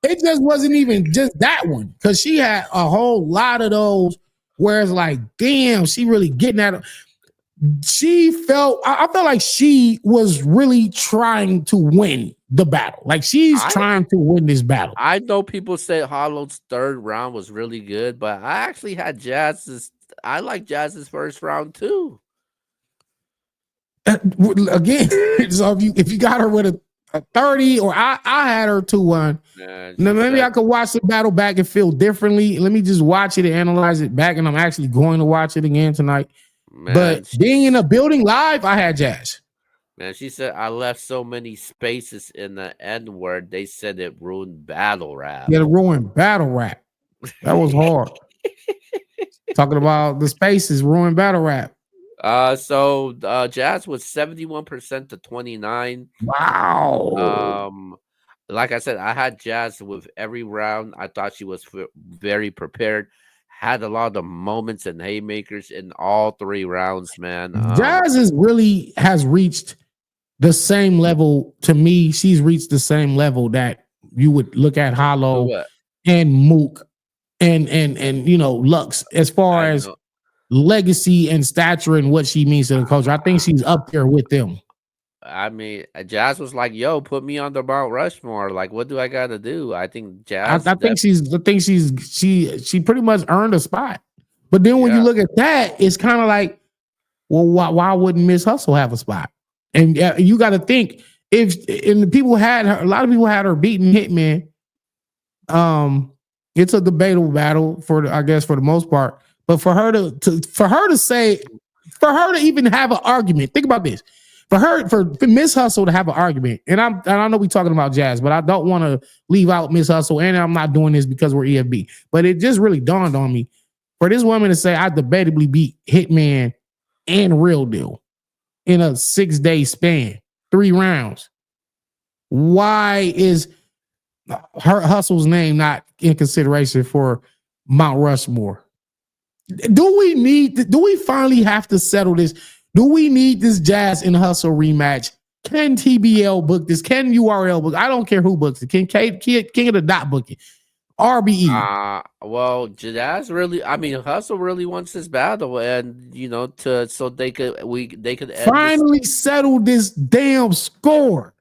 it just wasn't even just that one because she had a whole lot of those where it's like, damn, she really getting at it. I felt like she was really trying to win the battle. Like she's I trying to win this battle. I know people say Hollow's third round was really good, but I actually had Jazz's. I like Jazz's first round too. Again, so if you got her with a 30, or I had her 2-1. Man, Now she maybe said, I could watch the battle back and feel differently. Let me just watch it and analyze it back, and I'm actually going to watch it again tonight. man, But being in a building live, I had Jazz. she said I left so many spaces in the N word. They said it ruined battle rap. Yeah, the ruined battle rap. That was hard. Talking about the spaces, ruined battle rap. Jazz was 71% to 29. Wow. Um, like I said, I had Jazz with every round. I thought she was very prepared. Had a lot of moments and haymakers in all three rounds, man. Jazz is really has reached the same level to me. She's reached the same level that you would look at Who Hollow what? and Mook and you know Lux as far I as know. legacy and stature and what she means to the culture. I think she's up there with them. I mean, Jazz was like, "Yo, put me on the Mount Rushmore. Like, what do I got to do?" I think Jazz, I think she pretty much earned a spot. But then when you yeah, look at that, it's kind of like, well, why wouldn't Miss Hustle have a spot? And you got to think if and the people had her, a lot of people had her beating Hitman. Um, it's a debatable battle I guess for the most part. But for her to say, for her to even have an argument, think about this. For Miss Hustle to have an argument, and I know we're talking about Jazz, but I don't want to leave out Miss Hustle, and I'm not doing this because we're EFB. But it just really dawned on me for this woman to say I debatably beat Hitman and Real Deal in a 6-day span, 3 rounds. Why is her Hustle's name not in consideration for Mount Rushmore? Do we finally have to settle this? Do we need this Jazz and Hustle rematch? Can TBL book this? Can URL book? I don't care who books it. Can King of the Dot book it? RBE. Well, Jazz really, I mean, Hustle really wants this battle, and to so they could end this. Finally settle this damn score.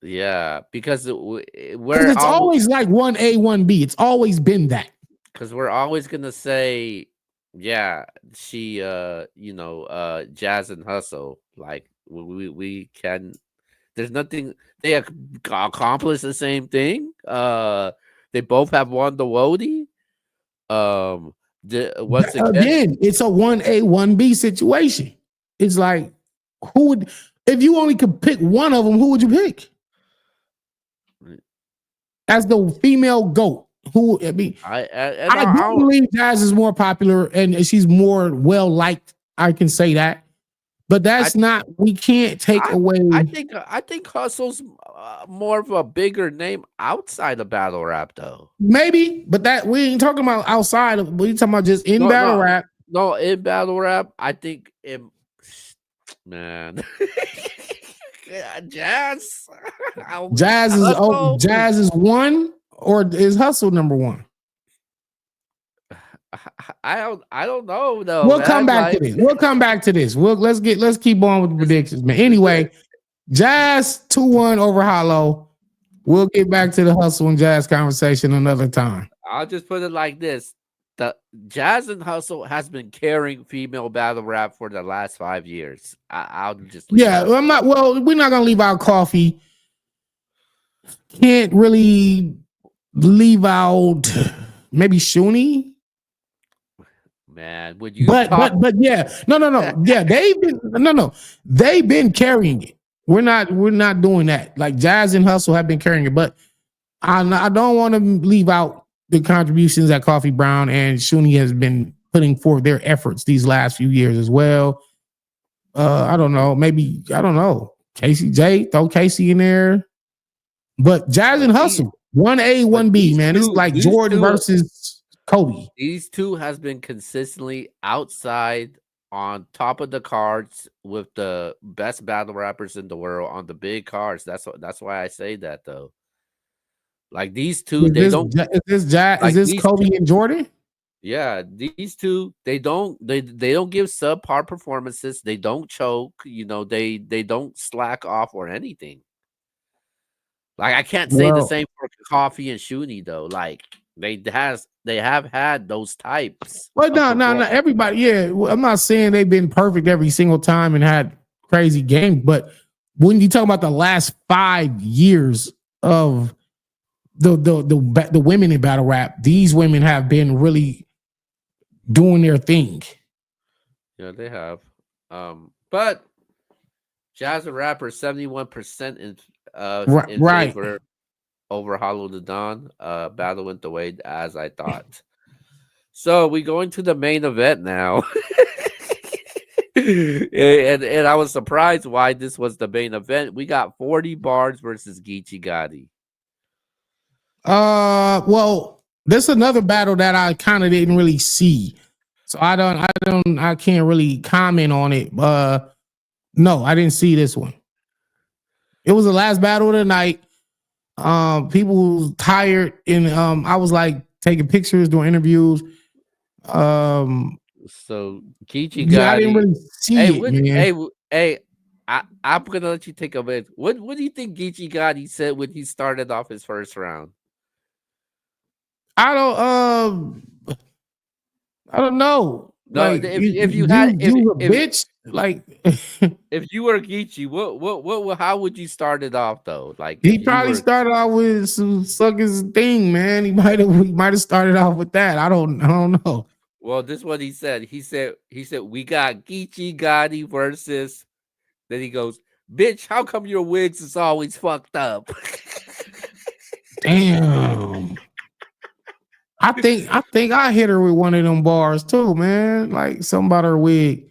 Yeah, because Because we're it's all always like 1A, 1B. It's always been that. because we're always gonna say, yeah, she, Jazz and Hustle, like we can. There's nothing they accomplished the same thing. They both have won the Wody. Um, once again, Again, it's a 1A, 1B situation. It's like, who would, if you only could pick one of them, who would you pick? As the female GOAT. Who, I mean, I do believe Jazz is more popular and she's more well liked. I can say that. But that's not, we can't take away. I think Hustle's more of a bigger name outside of battle rap, though. Maybe, but that we ain't talking about outside of. We talking about just in battle rap. No, in battle rap, I think man, Jazz. Jazz is one, or is Hustle number one? I don't know though. We'll come back to this. We'll come back to this. Let's keep on with the predictions, man. Anyway, Jazz 2-1 over Hollow. We'll get back to the Hustle and Jazz conversation another time. I'll just put it like this: the Jazz and Hustle has been carrying female battle rap for the last 5 years. I'll just I'm not. Well, we're not gonna leave out Coffee. Can't really leave out maybe Shuni. Man, would you? But yeah, no. Yeah, they've been carrying it. We're not doing that. Like Jazz and Hustle have been carrying it, but I don't want to leave out the contributions that Coffee Brown and Shuni has been putting forth their efforts these last few years as well. I don't know. Maybe I don't know. Casey J, throw Casey in there. But Jazz and Hustle, 1A, 1B, man. It's like Jordan versus Kobe. These two has been consistently outside on top of the cards with the best battle rappers in the world on the big cards. That's why I say that though. Like these two, is this Kobe and Jordan? Yeah, these two, they don't give subpar performances. They don't choke. They don't slack off or anything. Like I can't say the same for Coffee and Shuni though. Like they have had those types. Well, no. Everybody, yeah. I'm not saying they've been perfect every single time and had crazy games, but when you talk about the last 5 years of the women in battle rap, these women have been really doing their thing. Yeah, they have. But Jazz and Rapper 71% in favor over Hollow the Dawn. Battle went the way as I thought. So we go into the main event now. and I was surprised why this was the main event. We got 40 Bars versus Geechee Gotti. Well, there's another battle that I kind of didn't really see. So I can't really comment on it. No, I didn't see this one. It was the last battle of the night. People tired, and I was like taking pictures, doing interviews. So Geechee Gotti, yeah, I didn't really see it, man. Hey, I'm gonna let you take a minute. What do you think Geechee Gotti said when he started off his first round? I don't know. No, like, if you had you a bitch, like if you were Geechee, what how would you start it off though? Like he probably started off with some suck his thing, man. He might have started off with that. I don't know. Well, this is what he said. He said we got Geechee Gotti versus. Then he goes, "Bitch, how come your wigs is always fucked up?" Damn. I think I hit her with one of them bars too, man. Like something about her wig.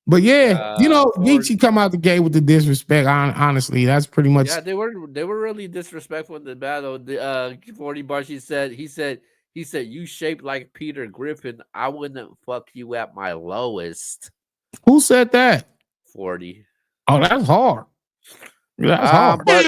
But yeah, Geechee come out the gate with the disrespect. Honestly, that's pretty much. Yeah, they were really disrespectful in the battle. The 40 Bars. He said you shaped like Peter Griffin. I wouldn't fuck you at my lowest. Who said that? 40. Oh, that's hard. That's hard. But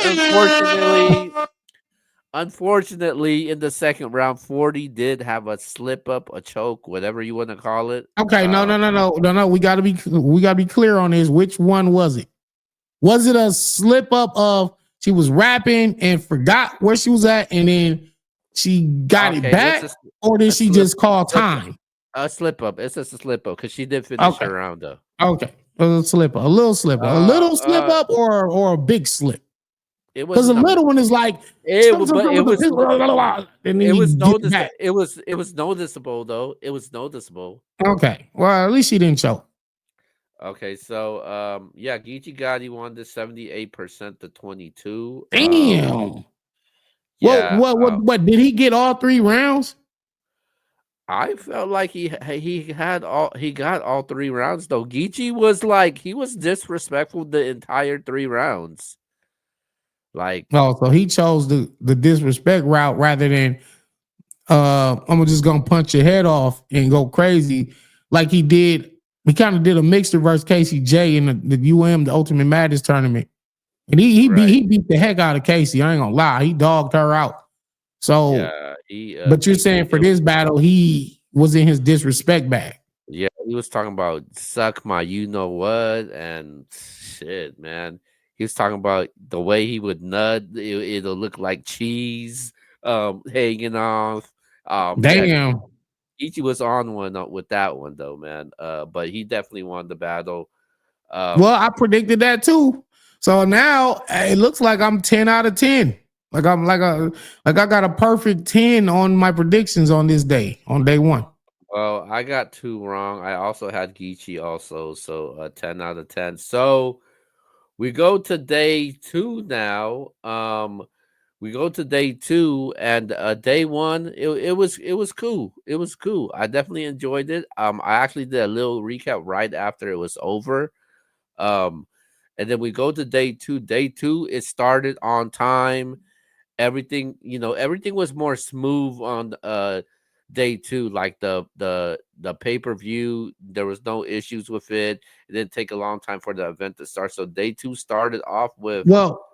unfortunately, in the second round, 40 did have a slip up, a choke, whatever you want to call it. Okay, no. We gotta be clear on this. Which one was it? Was it a slip up of she was rapping and forgot where she was at, and then she got it Okay, back, or did a she slip just call slip time? a slip up. It's just a slip up because she did finish Okay, her round though. okay, a slip up, a Uh, little slip uh, up, or a big slip. it Because a wasn't a little one is like, it wa- but and then it you was get it back. it was noticeable though. It was noticeable. Okay, well at least she didn't choke. Okay, so yeah, Geechee Gotti won the 78% to 22. Damn. What Yeah, what what what did he get all 3 rounds? I felt like he got all 3 rounds though. Geechee was like he was disrespectful the entire 3 rounds. Like Oh, so he chose the disrespect route rather than I'm just gonna punch your head off and go crazy like he did. He kind of did a mixer versus Casey J in the Ultimate Madness tournament. And right. he beat the heck out of Casey. I ain't gonna lie. He dogged her out. So, Yeah, but you're he saying for it, this battle, he was in his disrespect bag. yeah, he was talking about suck my you know what and shit, man. He was talking about the way he would nut, it'll look like cheese hanging off. Yeah, Damn. Ichi was on one with that one though, man. But he definitely won the battle. Well, Um, I predicted that too. So now it looks like I'm 10 out of 10. Like I'm like I got a perfect 10 on my predictions on this day, on day one. well, I got two wrong. I also had Geechee also, so 10 out of 10. So we go to day two now. We go to day two, and day one, it was cool. It was cool. I definitely enjoyed it. I actually did a little recap right after it was over. Um, and then we go to day two. Day two, it started on time. Everything, everything was more smooth on day two. Like the pay-per-view, there was no issues with it. It didn't take a long time for the event to start. So day two started off with Well,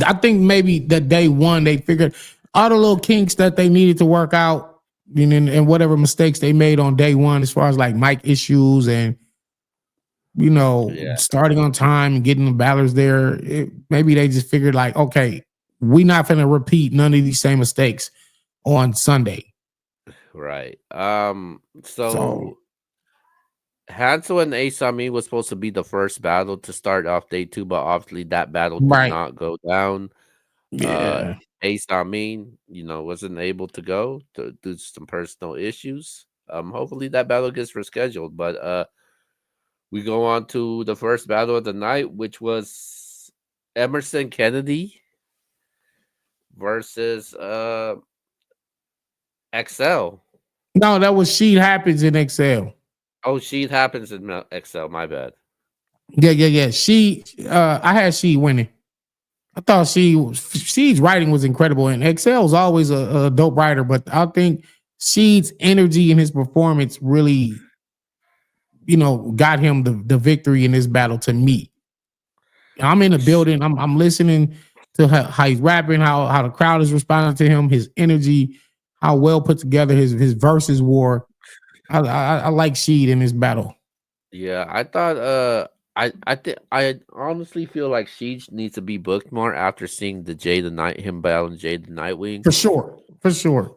I think maybe that day one they figured all the little kinks that they needed to work out and whatever mistakes they made on day one as far as like mic issues and yeah, starting on time and getting the battlers there. Maybe they just figured like, okay, we're not going to repeat none of these same mistakes on Sunday. right. So, So Hansel and Asami was supposed to be the first battle to start off day two, but obviously that battle did right. not go down. Uh Yeah. Asami, wasn't able to go due to some personal issues. Hopefully that battle gets rescheduled. But we go on to the first battle of the night, which was Emerson Kennedy versus XL. No, that was Sheet Happens in Excel. Oh, she happens in XL, my bad. Yeah. I had she winning. I thought She's writing was incredible, and Excel was always a dope writer, but I think Sheed's energy and his performance really, got him the victory in this battle to me. I'm in the building. I'm listening to how he's rapping, how the crowd is responding to him, his energy, how well put together his verses were. I like Sheed in this battle. Yeah, I thought I think I honestly feel like she needs to be booked more after seeing the Jay the Night him battling Jay the Nightwing. For sure. For sure.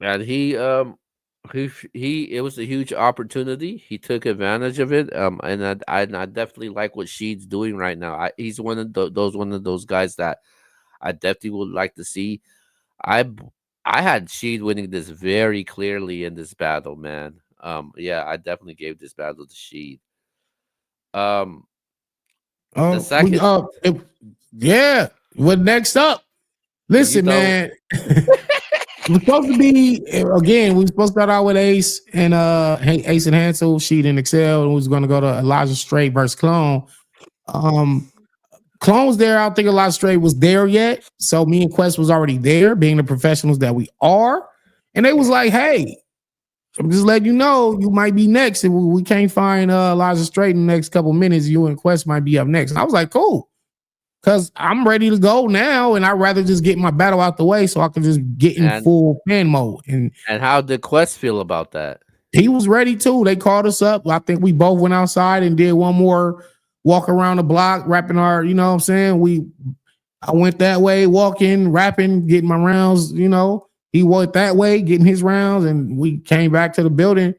And he it was a huge opportunity. He took advantage of it. And I definitely like what Sheed's doing right now. He's one of those guys that I definitely would like to see. I b- I had Sheed winning this very clearly in this battle, man. Yeah, I definitely gave this battle to Sheed. Um, the We second, yeah. What next up? you Listen, know, man. We're supposed to be again. We were supposed to start out with Ace and Hansel, Sheet and Excel, and we was going to go to Elijah Strait versus Clone. Um, Clone was there. I don't think Elijah Strait was there yet. So me and Quest was already there, being the professionals that we are. And they was like, "Hey, I'm just letting you know you might be next, and we can't find Elijah Strait in the next couple minutes. You and Quest might be up next." And I was like, "Cool." Cause I'm ready to go now, and I'd rather just get my battle out the way so I can just get in And full fan mode. And how did Quest feel about that? he was ready too. They called us up. I think we both went outside and did one more walk around the block, rapping our, you know what I'm saying? I went that way, walking, rapping, getting my rounds, you know. He went that way, getting his rounds, and we came back to the building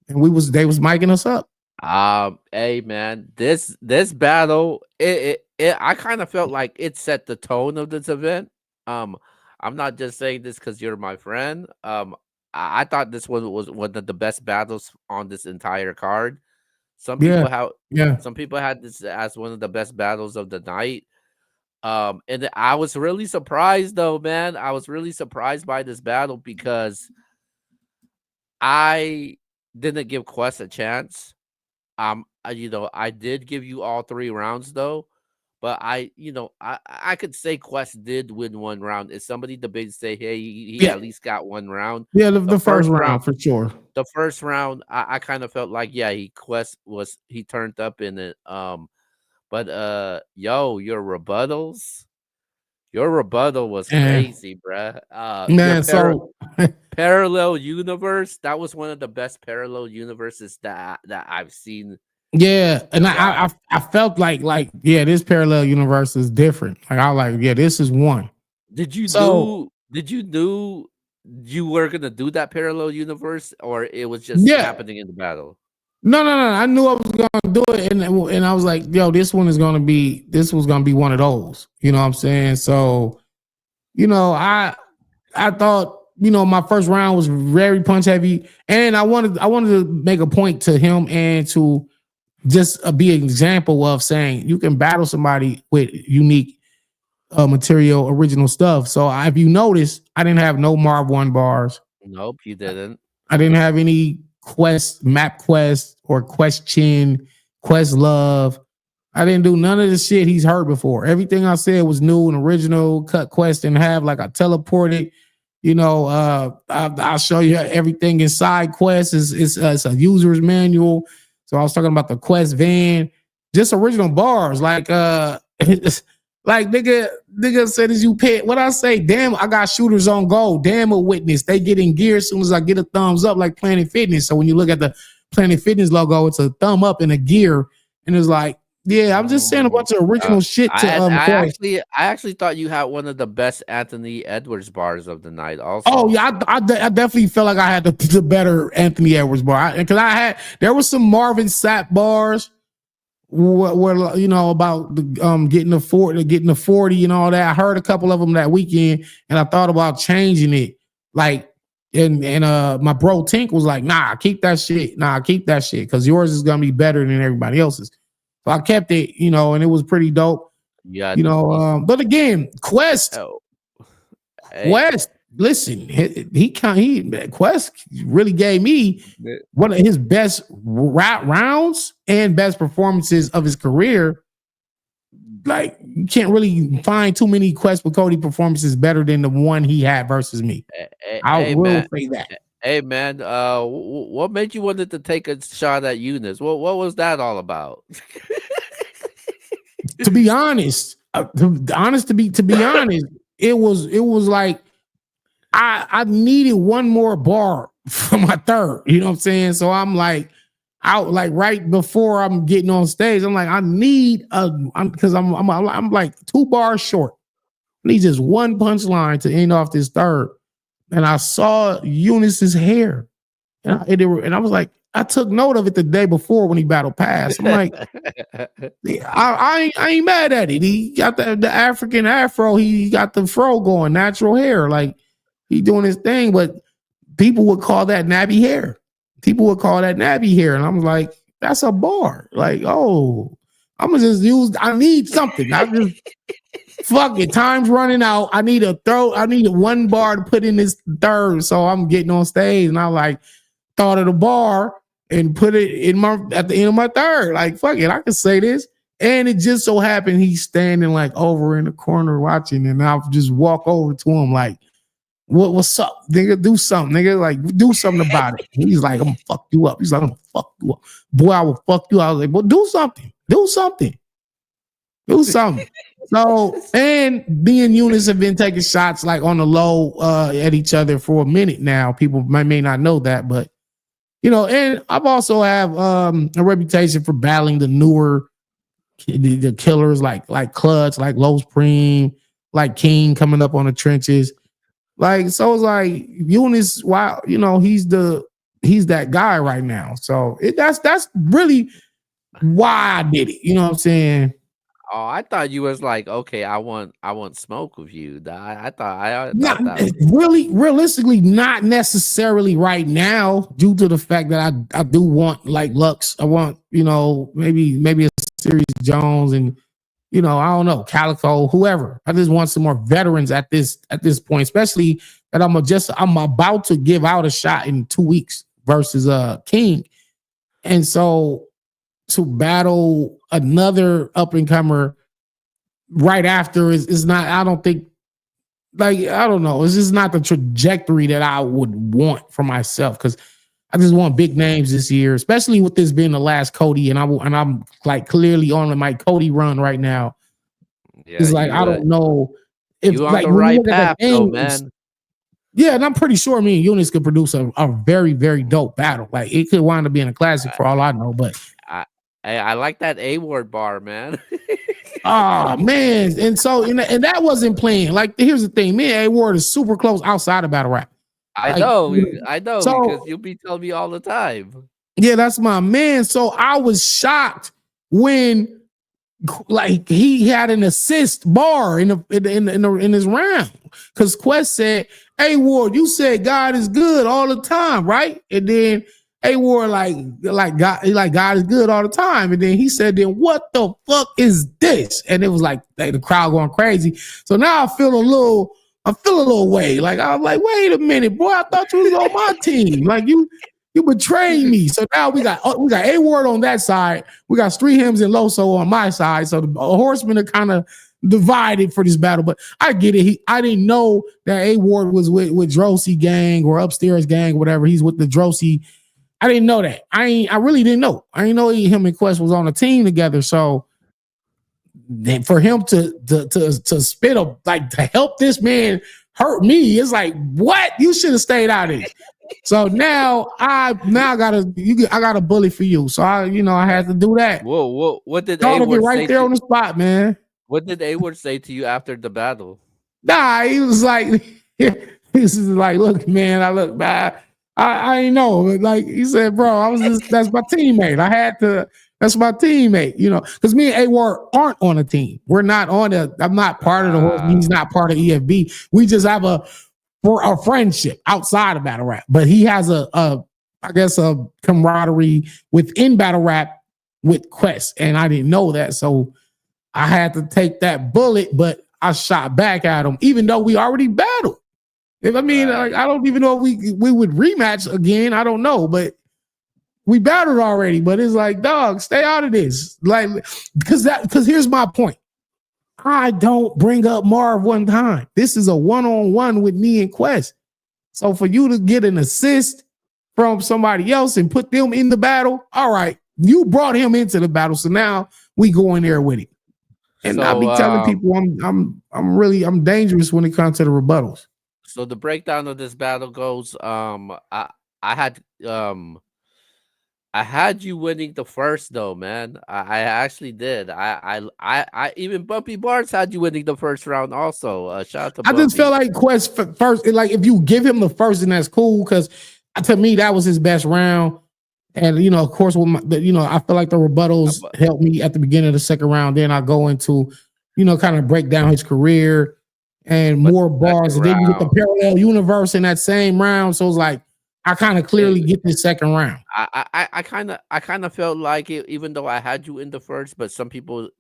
and they was miking us up. Hey man, this battle, I kind of felt like it set the tone of this event. Um, I'm not just saying this because you're my friend. I thought this one was one of the best battles on this entire card. Some Yeah. people have Yeah. some people had this as one of the best battles of the night. And I was really surprised though, man. I was really surprised by this battle because I didn't give Quest a chance. I did give you all 3 rounds though, but I could say Quest did win 1 round. If somebody debates say, hey, he Yeah. at least got 1 round. Yeah, The the first first round, round for sure. the first round, I kind of felt like yeah, he turned up in it. But yo, your rebuttal was And crazy, bruh. Your man, so parallel universe, that was one of the best parallel universes that I've seen. yeah, and Yeah. I felt like yeah, this parallel universe is different. Like I like yeah, this is one. So Did you knew you were gonna do that parallel universe, or it was just yeah, happening in the battle? no. I knew I was gonna do it, and I was like, yo, this was gonna be one of those. You know what I'm saying? So you know, I thought my first round was very punch heavy, and I wanted to make a point to him and to just be an example of saying you can battle somebody with unique material, original stuff. So if you notice, I didn't have no Marv One bars. Nope, you didn't. I didn't have any map quest or question, quest love. I didn't do none of the shit he's heard before. Everything I said was new and original. Cut quest and have like I teleported. I'll show you everything inside quest. It's a user's manual. So I was talking about the quest van, just original bars. Like like nigga said as you pay. What I say? Damn, I got shooters on goal. Damn a witness. They get in gear as soon as I get a thumbs up, like Planet Fitness. So when you look at the Planet Fitness logo, it's a thumb up and a gear, and it's like yeah, I'm just saying a Mm, bunch of original shit to Quest. I actually thought you had one of the best Anthony Edwards bars of the night. Oh Also, yeah, I definitely felt like I had the better Anthony Edwards bar because there was some Marvin Sapp bars where about the, getting the 40 and all that. I heard a couple of them that weekend, and I thought about changing it. Like and my bro Tink was like, nah, keep that shit. Nah, keep that shit because yours is gonna be better than everybody else's. So I kept it, and it was pretty dope. yeah, But again, oh, hey, Quest, listen, Quest really gave me th- one of his best rounds and best performances of his career. Like you can't really find too many Quest with Cody performances better than the one he had versus me. I hey, will man, say that. hey, man. What made you wanted to take a shot at Eunice? What was that all about? To be honest, to be honest, it was like I needed one more bar for my third. You know what I'm saying? So I'm like out like right before I'm getting on stage. I'm like I need because I'm like 2 bars short. I need just one punchline to end off this third. And I saw Eunice's hair, and I was like, I took note of it the day before when he battled Pass. I'm like, I ain't mad at it. He got the African afro. He got the fro going, natural hair. Like he doing his thing, but people would call that nappy hair. People would call that nappy hair, and I'm like, that's a bar. Like, oh, I'm gonna just use. I need something. I just fuck it. Time's running out. I need a 1 bar to put in this third. So I'm getting on stage, and I like thought of the bar and put it in my at the end of my third. Like, fuck it, I can say this. And it just so happened he's standing like over in the corner watching, and I'll just walk over to him like, what's up, nigga? Do something, nigga. Like, do something about it. He's like, I'm gonna fuck you up. He's like, I'm gonna fuck you up. Boy, I will fuck you. I was like, well, do something. Do something. Do something. So, and me and Eunice have been taking shots like on the low at each other for a minute now. People may not know that, but and I've also have a reputation for battling the newer the killers like Clutch, like Low Supreme, like King coming up on the trenches. Like so, it's like Eunice. Wow, he's that guy right now. So that's really why I did it. You know what I'm saying? Oh, I thought you was like, okay, I want smoke with you. I Not thought that. really, realistically, not necessarily right now, due to the fact that I do want like Lux. I want maybe a Series Jones and I don't know Calico, whoever. I just want some more veterans at this point, especially that I'm about to give out a shot in 2 weeks versus King, and so to battle another up and comer right after is not. I don't think I don't know. It's just not the trajectory that I would want for myself because I just want big names this year, especially with this being the last Cody, and I'm like clearly on my Cody run right now. Yeah, It's like I don't know if you on like the when you right look at the path though, names, man. yeah, and I'm pretty sure me and Eunice could produce a very very dope battle. Like it could wind up being a classic I for all I know, but I, I like that A word bar, man. oh man, and that wasn't playing. Like here's the thing, me and A Ward is super close outside of battle rap. Like I know because so you'll be telling me all the time. yeah, that's my man. So I was shocked when like he had an assist bar in his round because Quest said, "Hey Ward, you said God is good all the time, right?" And then A Ward God is good all the time, and then he said, "Then what the fuck is this?" And it was like the crowd going crazy. So now I feel a little way. Like I was like, wait a minute, boy, I thought you was on my team. Like you betrayed me. So now we got A Ward on that side. We got Street Hymns and Loso on my side. So the horsemen are kind of divided for this battle. But I get it. I didn't know that A Ward was with Drosy gang or Upstairs gang, whatever. He's with the Drosy. I didn't know that. I really didn't know. I didn't know him and Quest was on a team together. So then for him to spit a like to help this man hurt me, it's like what you should have stayed out of this. So now I got a bully for you. So I had to do that. Whoa! What did A Thought of it word right say there to? on the spot, man. What did A word say to you after the battle? Nah, he was like, this is like, look, man, I look bad. I ain't know. Like he said, bro, that's my teammate. That's my teammate, because me and A Ward aren't on a team. We're not I'm not part of the horse. He's not part of EFB. We just have a friendship outside of battle rap. But he has I guess a camaraderie within battle rap with Quest. And I didn't know that. So I had to take that bullet, but I shot back at him, even though we already battled. If I mean, Right. like, I don't even know if we would rematch again. I don't know, but we battled already. But it's like, dog, stay out of this. Like, because here's my point. I don't bring up Marv one time. This is a one-on-one with me and Quest. So for you to get an assist from somebody else and put them in the battle, all right, you brought him into the battle. So now we go in there with it. And I be telling people I'm dangerous when it comes to the rebuttals. So the breakdown of this battle goes, I had I had you winning the first though, man. I actually did. I even Bumpy Barnes had you winning the first round also. Shout out to I just felt Bumpy. like Quest first, like if you give him the first, and that's cool because to me that was his best round. And of course, with I feel like the rebuttals Bu- helped me at the beginning of the second round. Then I go into, kind of break down his career and But more the second bars. And then you get the round, parallel universe in that same round. So it's like I kind of clearly it, get this second round. I kind of felt like it, even though I had you in the first, but some people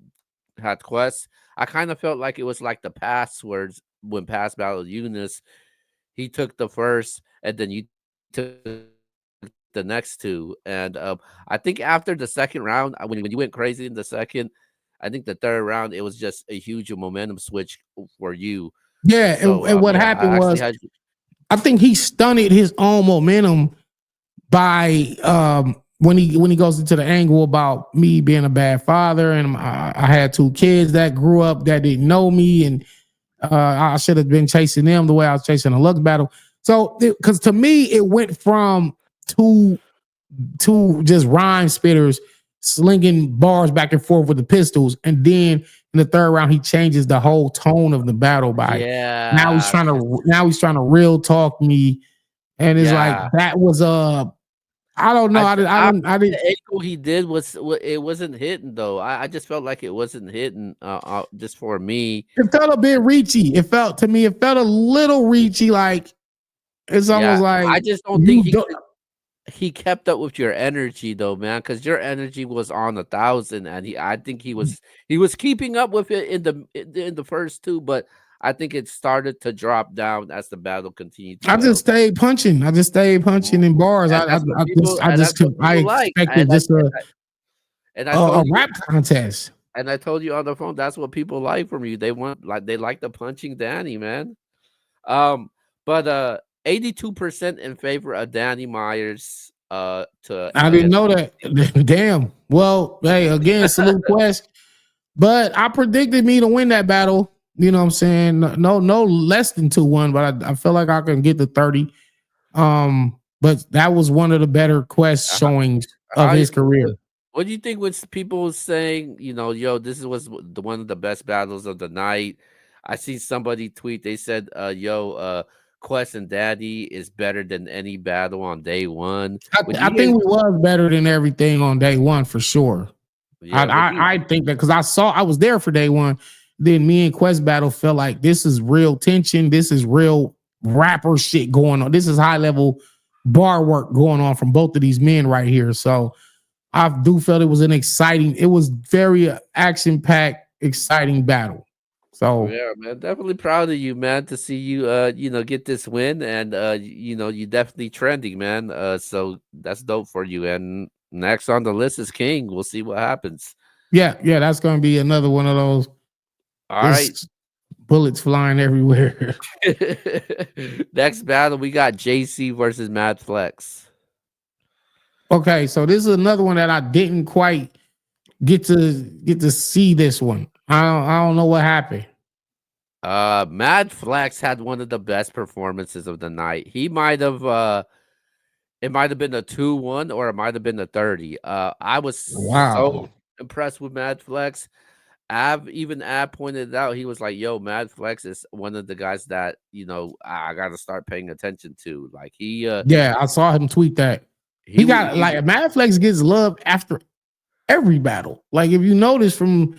had quests. I kind of felt like it was like the passwords when past battle Eunice, he took the first, and then you took the next two. And I think after the second round, when you went crazy in the second, I think the third round it was just a huge momentum switch for you. Yeah, So and what yeah, I happened actually was had. I think he stunted his own momentum by when he goes into the angle about me being a bad father and I had two kids that grew up that didn't know me and I should have been chasing them the way I was chasing a Lux battle. So because to me it went from two just rhyme spitters slinging bars back and forth with the pistols, and then in the third round he changes the whole tone of the battle by Yeah, 'cause now he's trying to real talk me, and it's like yeah. that was I don't know. I th I didn't. The angle he did was it wasn't hitting though. I just felt like it wasn't hitting, just for me. It felt a bit reachy. It felt to me. It felt a little reachy. Like it's Yeah, almost like I just don't think you don't. he kept up with your energy though, man. Because your energy was on 1,000, and I think he was keeping up with it in the first 2, but I think it started to drop down as the battle continued to I just go. stayed punching. I just stayed punching in bars. And that's what I people like, expected just and I told a you rap contest. and I told you on the phone, that's what people like from you. They like the punching Danny, man. Um, but 82% in favor of Danny Myers to I didn't against know that. Damn. Well, hey, again, salute Quest. But I predicted me to win that battle. You know what I'm saying? No less than 2-1, but I feel like I can get to 30. But that was one of the better Quest how, showings of how his career. what do you think when people saying, yo, this was the one of the best battles of the night? I see somebody tweet, they said, yo, Quest and Daddy is better than any battle on day one. Would I you think guys we was better than everything on day one for sure. yeah, would you I think that because I was there for day one. Then me and Quest battle felt like this is real tension. This is real rapper shit going on. This is high level bar work going on from both of these men right here. So I do feel it was an exciting. It was very action packed, exciting battle. So yeah, man, definitely proud of you, man, to see you get this win, and you definitely trending, man. So that's dope for you. And next on the list is King. We'll see what happens. yeah, that's gonna be another one of those All right. just bullets flying everywhere. Next battle, we got JC versus Mad Flex. Okay, so this is another one that I didn't quite get to see this one. I don't know what happened. Mad Flex had one of the best performances of the night. He might have it might have been a 2-1 or it might have been a 30. I was so Wow. impressed with Mad Flex. Av pointed it out. He was like, "Yo, Mad Flex is one of the guys that I got to start paying attention to." Like Yeah, I saw him tweet that. He got he like Mad Flex gets love after every battle. Like if you notice from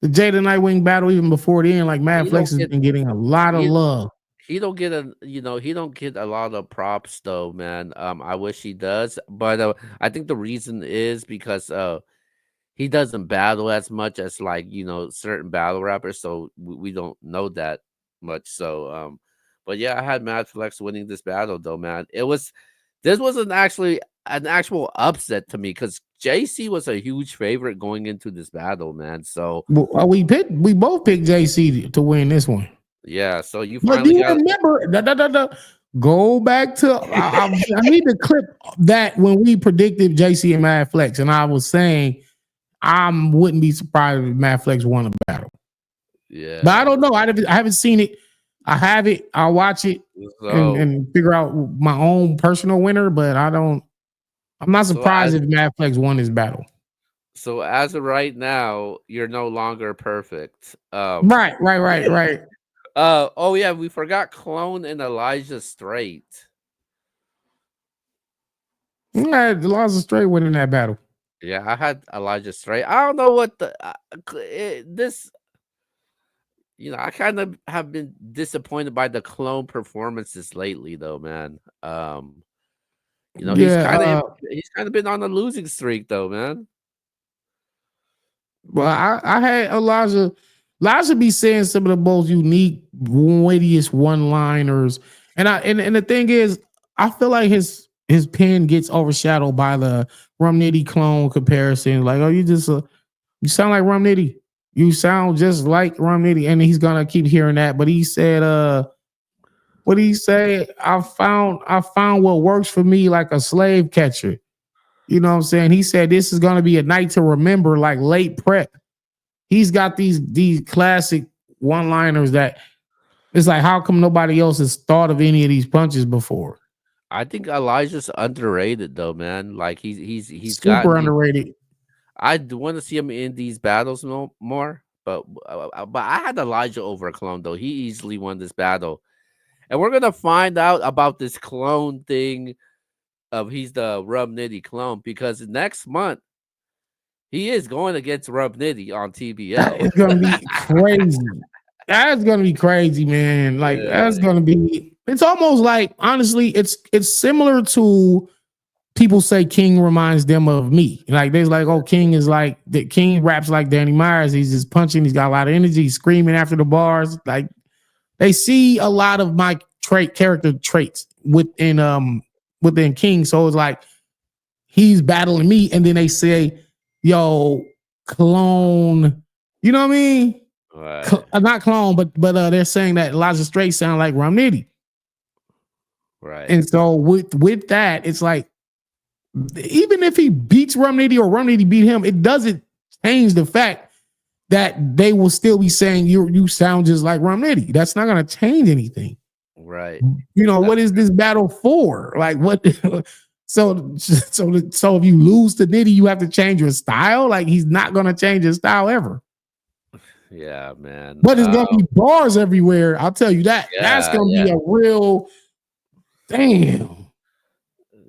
the Jada Nightwing battle, even before the end, like Mad he don't Flex has get been getting a lot of he love. he don't get he don't get a lot of props though, man. I wish he does, but I think the reason is because he doesn't battle as much as like certain battle rappers, so we don't know that much. So but yeah, I had Mad Flex winning this battle though, man. This wasn't actually an actual upset to me because JC was a huge favorite going into this battle, man. So We both picked JC to win this one. yeah, so you But do finally you got remember? Go back to I need to clip that when we predicted JC and Mad Flex, and I was saying I wouldn't be surprised if Mad Flex won a battle. But I yeah. don't know. I haven't seen it. I have it. I'll watch it So and figure out my own personal winner. But I don't. I'm not so surprised as if Mad Flex won this battle. as of right now, you're no longer perfect. Right. Oh yeah, we forgot Clone and Elijah Straight. Yeah, the Laws of Straight winning that battle. Yeah, I had Elijah Straight. I don't know what this. I kind of have been disappointed by the Clone performances lately, though, man. Yeah. He's kind of been on a losing streak, though, man. Well, I had Elijah. Elijah be saying some of the most unique, wittiest one-liners, and the thing is, I feel like his pen gets overshadowed by the Rum Nitty clone comparison. Like, oh, you sound like Rum Nitty. You sound just like Rum Nitty, and he's gonna keep hearing that. But he said, what did he say? I found what works for me like a slave catcher. You know what I'm saying? He said this is gonna be a night to remember, like late prep. He's got these classic one-liners that it's like, how come nobody else has thought of any of these punches before? I think Elijah's underrated though, man. Like he's gotten Super these. underrated. I do want to see him in these battles more, but I had Elijah over a clone though. He easily won this battle, and we're gonna find out about this clone thing of he's the Rub Nitty clone because next month he is going against Rub Nitty on That TBL. is gonna be crazy. That's gonna be crazy, man. Like that's Yeah, gonna be. It's almost like honestly, it's similar to people say King reminds them of me. Like there's like, oh, King is like the King raps like Danny Myers. He's just punching. He's got a lot of energy. He's screaming after the bars. Like they see a lot of my character traits within King. So it's like he's battling me, and then they say, "Yo, clone." You know what I mean? right, Not clone, but they're saying that Elijah Straight sound like Romnitty. right, And so with that, it's like even if he beats Romnitty or Romnitty beat him, it doesn't change the fact that they will still be saying you sound just like Romnitty. That's not going to change anything. right. You know, That's what is this battle for? Like what? So if you lose to Nitty, you have to change your style. Like he's not going to change his style ever. yeah, man. But it's going to be bars everywhere. I'll tell you that. That's Yeah, going to yeah, be a real damn.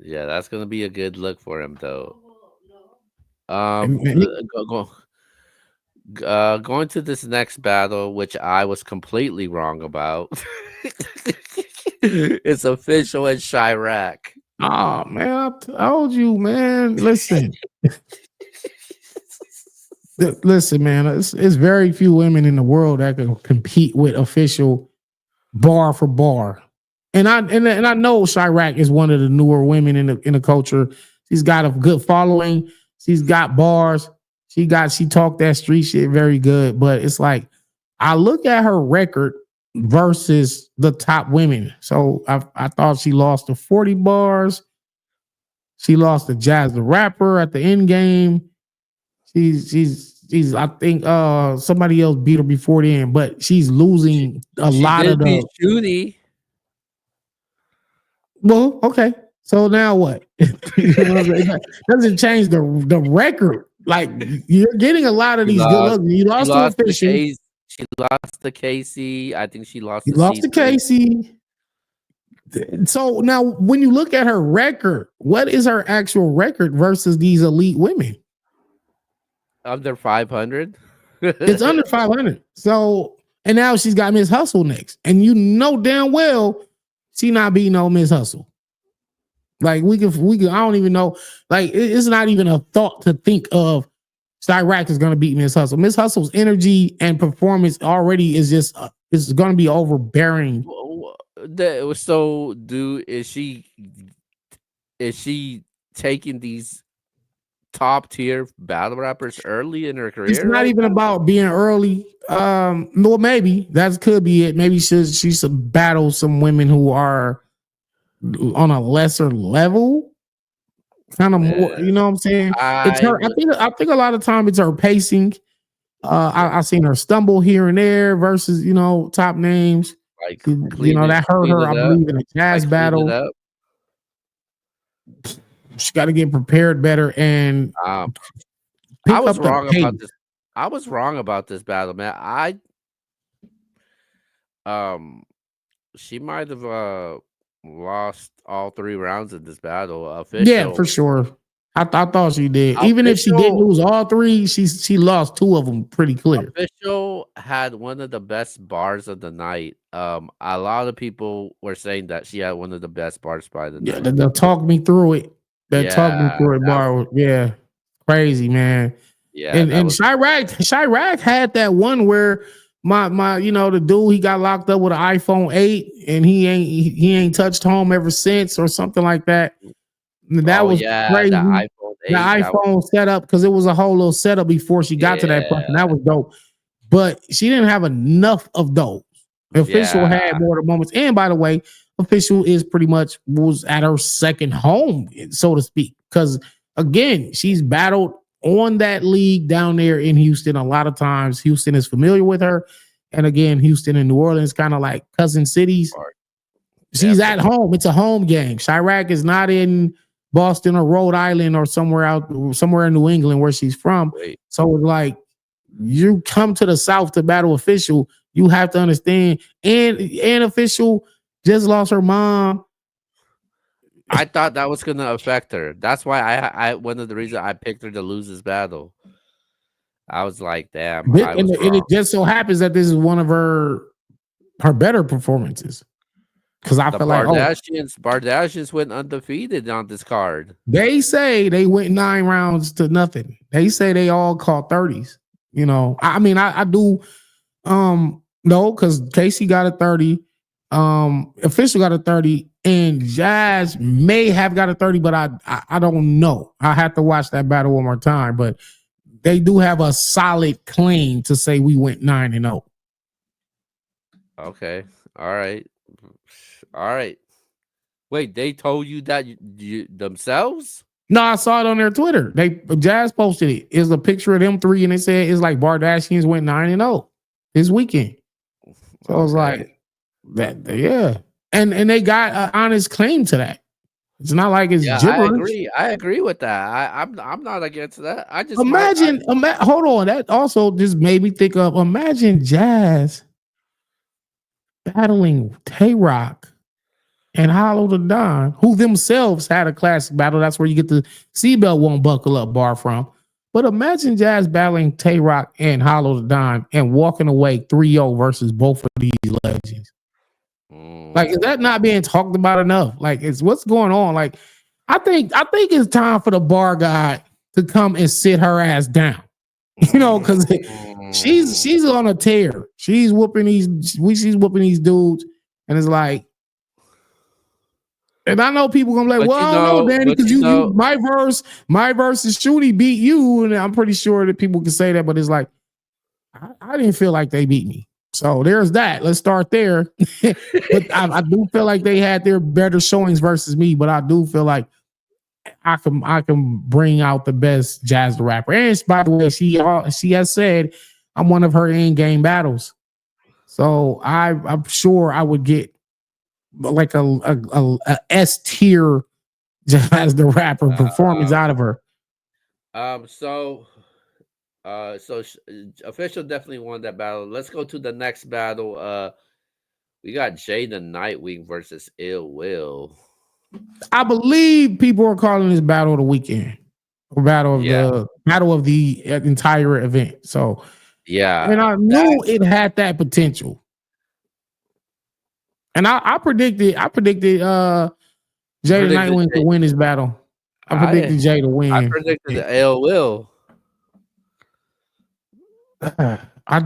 yeah. That's gonna be a good look for him though. And Going to this next battle, which I was completely wrong about. It's official in Chirac. oh man, I told you, man. Listen, listen, man. It's very few women in the world that can compete with official bar for bar. And I know Chirac is one of the newer women in the culture. She's got a good following. She's got bars. She talked that street shit very good. But it's like I look at her record versus the top women. So I thought she lost to 40 bars. She lost to Jazz the Rapper at the end game. She's I think somebody else beat her before the end, but she's She, losing a she lot of did beat the Shuni. well, okay. So now what? You know what I'm saying? That doesn't change the record. Like you're getting a lot of She these good lost. looks. You She lost to lost to official. Casey. She lost to Casey. I think she lost You to lost to C3. Casey. So now when you look at her record, what is her actual record versus these elite women? Under 500. It's under 500. So and now she's got Miss Hustle next. And you know damn well she not beating no Miss Hustle. Like we can I don't even know. Like it's not even a thought to think of Chirac is gonna beat Miss Hustle. Miss Hustle's energy and performance already is just is gonna be overbearing. So, do is she taking these top tier battle rappers early in her It's career not right even now? about being early. Well, maybe that could be it. Maybe she should battle some women who are on a lesser level, kind of more. Man, You know what I'm saying? It's I her. would I think a lot of time it's her pacing. yeah, I've seen her stumble here and there versus top names. like That hurt clean her, it I up, believe, in a jazz clean it battle. up. She got to get prepared better and Um, I pick was up the wrong pace. about this. I was wrong about this battle, man. Um she might have lost all 3 rounds in this battle. Yeah, for sure. I thought she did. Even if she didn't Official lose all three, she lost two of them pretty clear. Official had one of the best bars of the night. A lot of people were saying that she had one of the best bars by the Yeah, night. they'll talk me through it. That talk me Yeah, through it, that bar. Yeah, crazy man. yeah, And that and was Chirac had that one where my the dude he got locked up with an iPhone 8 and he ain't touched home ever since or something like that. That oh was yeah, the crazy. iPhone The 8. That was iPhone setup because it was a whole little setup before she got to that point, and yeah, that was dope. But she didn't have enough of those. Official yeah, had more of the moments, and by the way, Official is pretty much was at her second home, so to speak, because again, she's battled on that league down there in Houston. A lot of times, Houston is familiar with her. And again, Houston and New Orleans kind of like cousin cities. Or She's at definitely. home. It's a home game. Chirac is not in Boston or Rhode Island or somewhere in New England where she's from. Wait, So like you come to the South to battle official, you have to understand. And official just lost her mom. I thought that was gonna affect her. That's why I one of the reasons I picked her to lose this battle. I was like, damn, I was And it wrong. just so happens that this is one of her better performances. Because I The feel like, oh, Bardashians went undefeated on this card. they say they went 9 rounds to nothing. They say they all caught 30s. You know, I mean, I do no, because Casey got a 30, official got a 30, and Jazz may have got a 30, but I don't know. I have to watch that battle one more time, but they do have a solid claim to say we went 9-0. Okay. All right. All right. Wait, they told you that themselves? No, I saw it on their Twitter. They Jazz posted it. It's a picture of them three, and it said it's like Bardashians went 9-0 this weekend. So I was Okay. like, that yeah. And they got an honest claim to that. It's not like it's Yeah, I gibberish. agree. I agree with that. I'm not against that. I just might I Hold on. That also just made me think of imagine Jazz battling Tay Rock and Hollow the Don, who themselves had a classic battle. That's where you get the seatbelt won't buckle up bar from. But imagine Jazz battling Tay Rock and Hollow the Don and walking away 3-0 versus both of these legends. Like, is that mm, not being talked about enough? Like, it's what's going on? Like, I think it's time for the bar guy to come and sit her ass down. You know, because mm. she's on a tear. She's whooping these dudes, and it's like, and I know people gonna be like, But well, I don't know, Danny, but because you my verse is Shooty beat you, and I'm pretty sure that people can say that, but it's like I didn't feel like they beat me. So there's that. Let's start there. But I do feel like they had their better showings versus me, but I do feel like I can bring out the best Jazz the rapper. And by the way, she has said I'm one of her in game battles. So I'm sure I would get like a S tier Jazz the rapper performance um out of her. so official definitely won that battle. Let's go to the next battle. We got Jay the Nightwing versus Ill Will. I believe people are calling this battle of the weekend, or Yeah. battle of the entire event. So, Yeah. and I That knew it had that potential. And I predicted you Jay the predicted Nightwing to Jay. win this battle. I I predicted Jay to I win. predicted Ill Will. I I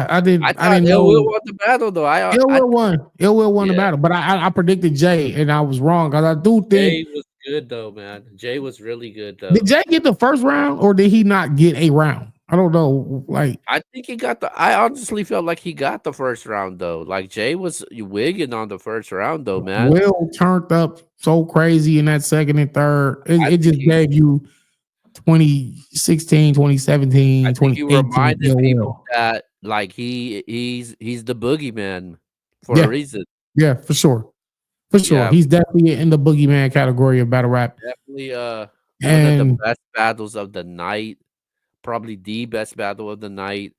thought didn't Ill Will know won the battle though. Ill Will won. Ill Will won the Yeah, battle, but I predicted Jay and I was wrong because I do think Jay was good though, man. Jay was really good did though. Jay get the first round or did he not get a round? I don't know. Like I think he got the I honestly felt like he got the first round though. Like Jay was wigging on the first round though, man. Will turned up so crazy in that second and third. I It think just he gave you 2016, I 2017, think he 2018 reminded Ill people Will. that like he's the boogeyman for a Yeah, reason. yeah, for sure. For sure. Yeah, He's definitely in the boogeyman category of battle rap. definitely one of the And best battles of the night, probably the best battle of the night.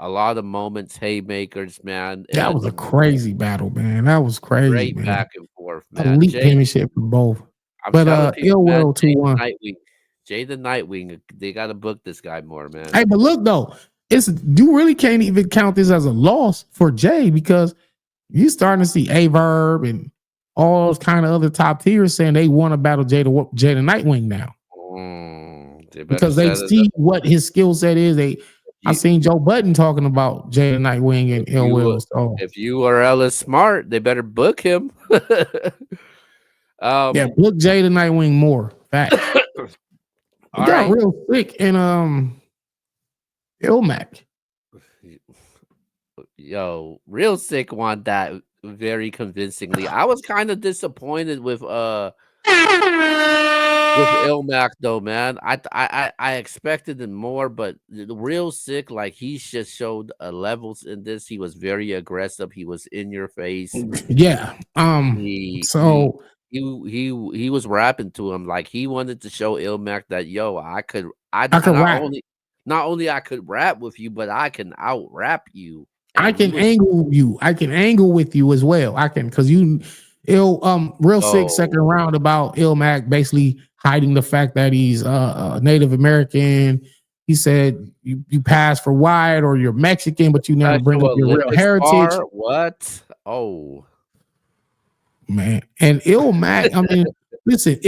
A lot of moments, haymakers, man, that was and a crazy battle, man. That was crazy, great man. back and forth, man. Elite Jay, penmanship for both. I'm But telling people, Ill man, Will 2-1. Jay the Nightwing, they gotta book this guy more, man. Hey, but look though, it's you really can't even count this as a loss for Jay because you starting to see A Verb and all those kind of other top tiers saying they want to battle Jay the Nightwing now They better because they set it up. see what his skill set is. I You, seen Joe Budden talking about Jay the Nightwing if and Ill you Will. So if URL is smart, they better book him. yeah, um, look Jay the Nightwing more. Facts. It all got right. real thick in Ilmac. Yo, real sick won that very convincingly. I was kind of disappointed with with Ilmac though, man. I expected it more, but the real sick, like he just showed levels in this. He was very aggressive. He was in your face. Yeah. He he So he was rapping to him like he wanted to show Ilmac that yo, I I can rap. not only I could rap with you, but I can out rap you. I And he can was angle you. I can angle with you as well. I can because you ill real sick second yo, round about Ilmac basically hiding the fact that he's Native American. He said you pass for white or you're Mexican, but you never bring Special up your real Olympics heritage. bar. What? Oh, Man. And Ilmac, I mean, listen,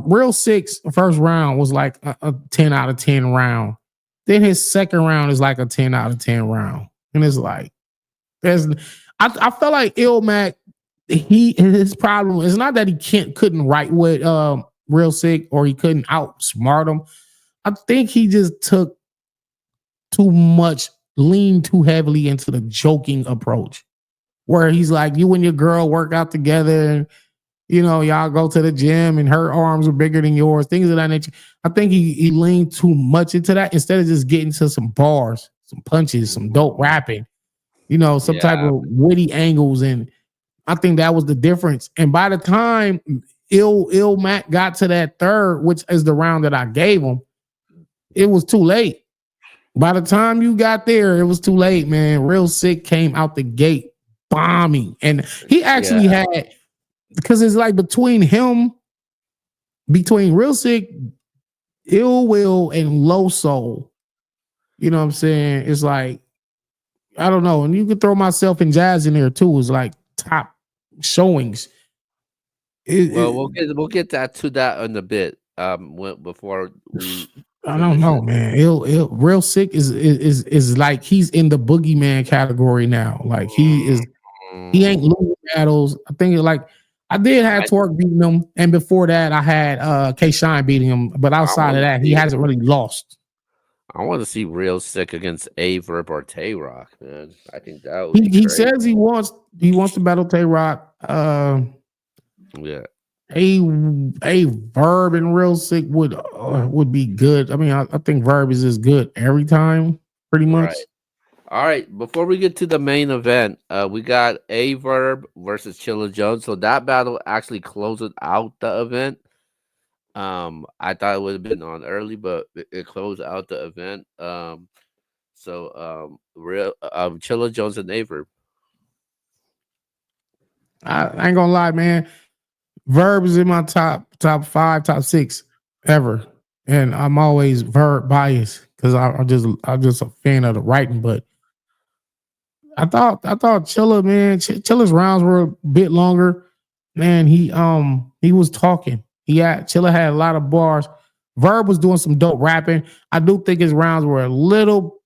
real six first round was like a 10 out of 10 round. Then his second round is like a 10 out of 10 round. And it's like there's I felt like Ilmac, his problem is not that he couldn't write with real sick or he couldn't outsmart him. I think he just took too much, leaned too heavily into the joking approach. Where he's like, you and your girl work out together and y'all go to the gym and her arms are bigger than yours, things of that nature. I think he leaned too much into that instead of just getting to some bars, some punches, some dope mm, rapping, some type yeah. of witty angles. And I think that was the difference. And by the time Ill Mac got to that third, which is the round that I gave him, it was too late. By the time you got there, it was too late, man. Real sick came out the gate bombing. And he Yeah. actually had, because it's like between Real Sick, Ill Will, and Low Soul, you know what I'm saying? It's like, I don't know. And you can throw myself and Jazz in there too. It's like top showings. It, Well, it, we'll get that to that in a bit. Before we I don't finish know, this. man. Real Sick is like he's in the boogeyman category now. Like he ain't Mm, losing battles. I think like I did have I Twerk beating him, and before that I had K Shine beating him. But I outside want of to that, he see hasn't really lost. I want to see Real Sick against Averb or Tay Rock, man. I think that would be He crazy. says he wants to battle Tay Rock. Yeah, A Verb and Real Sick would be good. I mean, I think Verb is as good every time, pretty much. right. All right. Before we get to the main event, we got Averb versus Chilla Jones. So that battle actually closes out the event. I thought it would have been on early, but it closed out the event. Real Chilla Jones and Averb. I ain't gonna lie, man. Verb is in my top five, top six ever, and I'm always Verb biased because I'm just a fan of the writing. But I thought Chilla, man, Chilla's rounds were a bit longer. Man, he was talking. Chilla had a lot of bars. Verb was doing some dope rapping. I do think his rounds were a little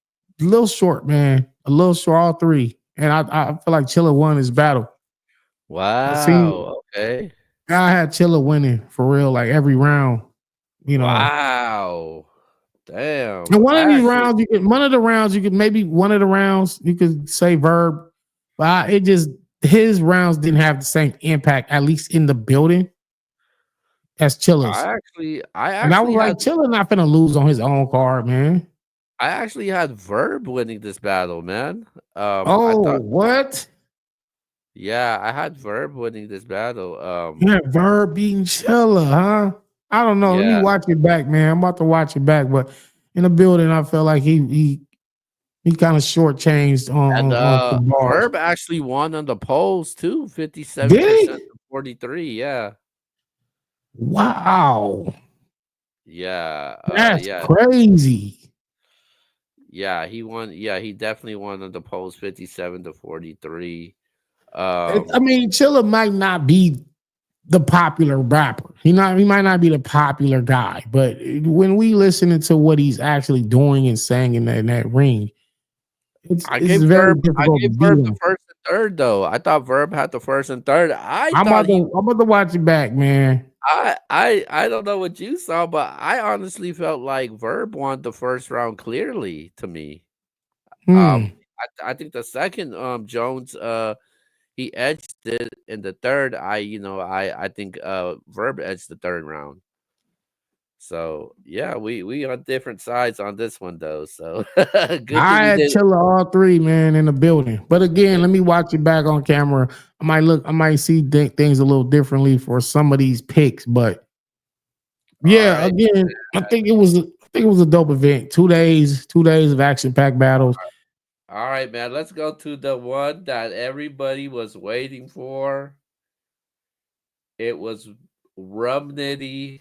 short, man. A little short, all three. And I feel like Chilla won his battle. I seen Wow. Okay. I had Chilla winning for real, like every round, you know. Wow. Damn. And I actually one of the rounds you could maybe one of the rounds you could say Verb, but it just his rounds didn't have the same impact, at least in the building, as Chilla's. I And I was actually like, had Chilla not finna lose on his own card, man. Verb winning this battle, man. I Oh, thought what? yeah, I had Verb winning this battle. Yeah, Verb beating Chilla, huh? I don't know. Let me Yeah, watch it back, man. I'm about to watch it back, but in the building, I felt like he kind of shortchanged and on some bars. Verb actually won on the polls too, Did 57% he? to 43. Yeah. Wow. Yeah. That's crazy. Yeah, he won. Yeah, he definitely won on the polls 57 to 43. I Um mean, Chilla might not be the popular rapper. He might not be the popular guy, but when we listening to what he's actually doing and saying in that ring, it's very I difficult to gave beat Verb the him. first and third though. I thought Verb had the first and third. I thought he I'm about to watch it back, man. I don't know what you saw, but I honestly felt like Verb won the first round clearly to me. Um, Hmm. I think the second Jones he edged it in the third. I think Verb edged the third round. So yeah, we on different sides on this one though. So good thing I we had did. Chilla all three, man, in the building. But again, let me watch it back on camera. I might see things a little differently for some of these picks. But All yeah, right, again, I think it was a dope event. 2 days, 2 days of action packed battles. all right, man. Let's go to the one that everybody was waiting for. It was Rum Nitty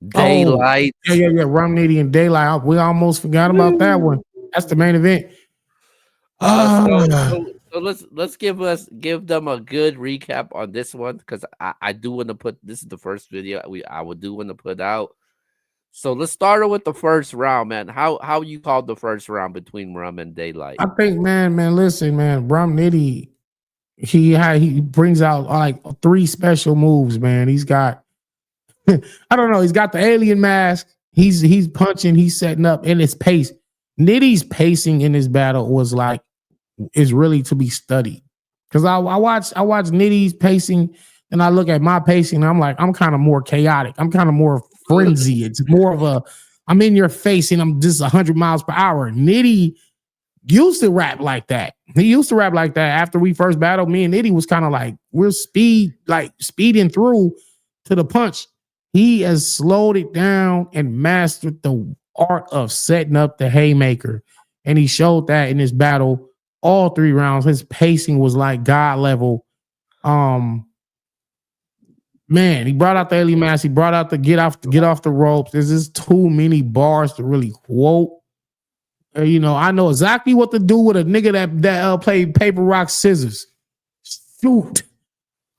Oh, Daylight. yeah. Rum Nitty and Daylight. We almost forgot about that one. Woo! That's the main event. Uh, so Ah, so let's give them a good recap on this one because I do want to put this is the first video I would do want to put out. So let's start with the first round, man. How you called the first round between Rum and Daylight? I think, man, listen, man, Rum Nitty, he brings out like three special moves, man. He's got I don't know. He's got the alien mask. He's punching. He's setting up, and his pace. Nitty's pacing in this battle was like is really to be studied. Because I watch Nitty's pacing, and I look at my pacing. And I'm like I'm kind of more chaotic. I'm kind of more frenzy. It's more of a I'm in your face, and I'm just 100 miles per hour. Nitty used to rap like that. He used to rap like that after we first battled. Me and Nitty was kind of like we're speeding through to the punch. He has slowed it down and mastered the art of setting up the haymaker. And he showed that in this battle, all 3 rounds. His pacing was like God level. Um, man, he brought out the alien mask. He brought out the get off the ropes. There's just too many bars to really quote. I know exactly what to do with a nigga that played paper rock scissors. Shoot.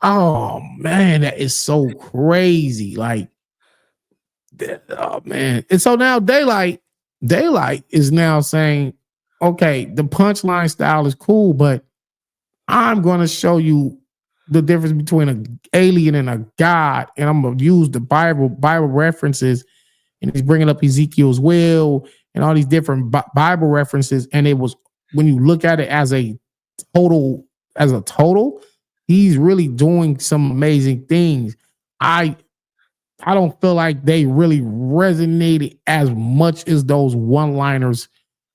Oh man, that is so crazy. Like, oh man. And so now Daylight is now saying, okay, the punchline style is cool, but I'm gonna show you the difference between an alien and a god, and I'm gonna use the Bible references, and he's bringing up Ezekiel's will and all these different Bible references, and it was when you look at it total as a total, he's really doing some amazing things. I I don't feel like they really resonated as much as those one-liners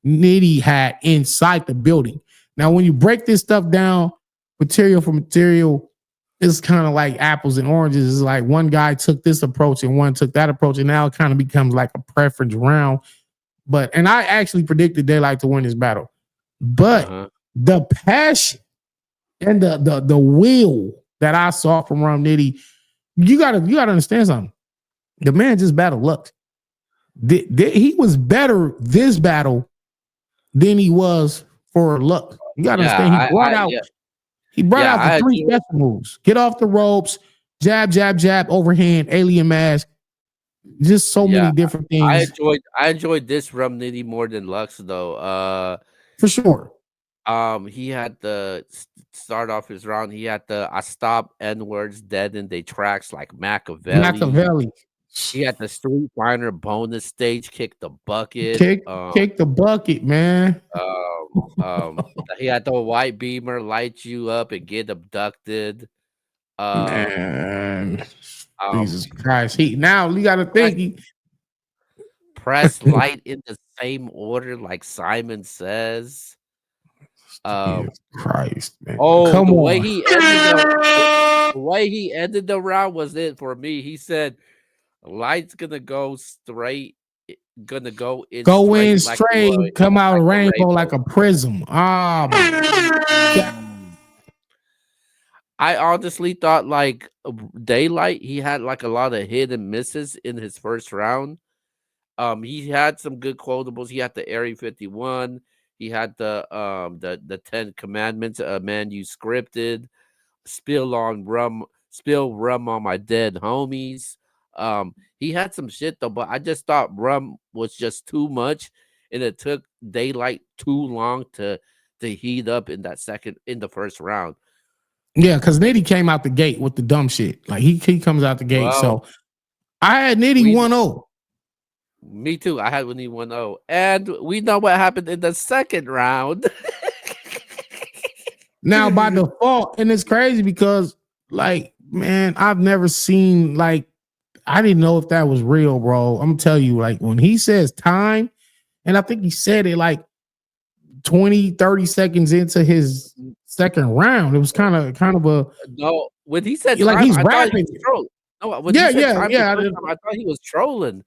Nitty had inside the building. Now, when you break this stuff down, material for material, it's kind of like apples and oranges. It's like one guy took this approach and one took that approach, and now it kind of becomes like a preference round. And I actually predicted Daylight to win this battle. But Uh-huh. the passion and the will that I saw from Rum Nitty, you gotta understand something. The man just battled Lux. He was better this battle than he was for Lux. You gotta Yeah, understand. He brought I out yeah, he brought yeah, out the I three enjoyed special moves: get off the ropes, jab, jab, jab, overhand, alien mask. Just so yeah, many different I things enjoyed I enjoyed this Rum Nitty more than Lux though. for sure. He had the start off his round. He had the I stop N words dead in they tracks like Machiavelli. Machiavelli He had the Street Fighter bonus stage kick the bucket. kick the bucket, man. He had the white beamer light you up and get abducted. Um, Man, um, Jesus Christ. He now you got to press, think. press light in the same order like Simon says. Um, Jesus Christ, man. oh, Come on. the way he ended the round was it for me. He said, "Light's gonna go straight, gonna go in Go in straight straight, come out like a a rainbow like rainbow." a prism. Oh my God. I honestly thought like Daylight, he had like a lot of hit and misses in his first round. He had some good quotables. He had the Area 51. He had the 10 Commandments. Man, you scripted. Spill rum on my dead homies. He had some shit though, but I just thought rum was just too much, and it took Daylight too long to heat up in the first round. Yeah, because Nitty came out the gate with the dumb shit. Like he comes out the gate. Well, So I had Nitty we 1-0. me too. I had Winnie 1-0. And we know what happened in the second round. Now by default, and it's crazy because like, man, I've never seen like I didn't know if that was real, bro. I'm telling you, like when he says time, and I think he said it like 20, 30 seconds into his second round. It was kind of a No, when he said like time, he's I thought he rapping. was trolling. No, when he Yeah, said yeah, time the yeah. first time, I thought he was trolling, but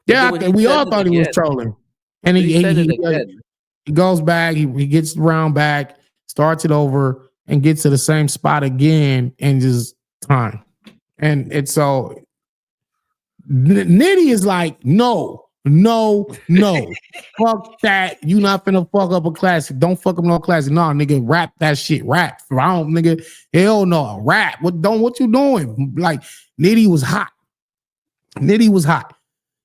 then Yeah, when he we said all it thought he was again, trolling. And when he said it again, he goes back, he gets the round back, starts it over, and gets to the same spot again, and just time. And it's so Nitty is like, no, no, no. Fuck that. You not finna fuck up a classic. Don't fuck up no classic. No, nigga, rap that shit. Rap. I don't, nigga. Hell no. Rap. What you doing? Like, Nitty was hot. Nitty was hot.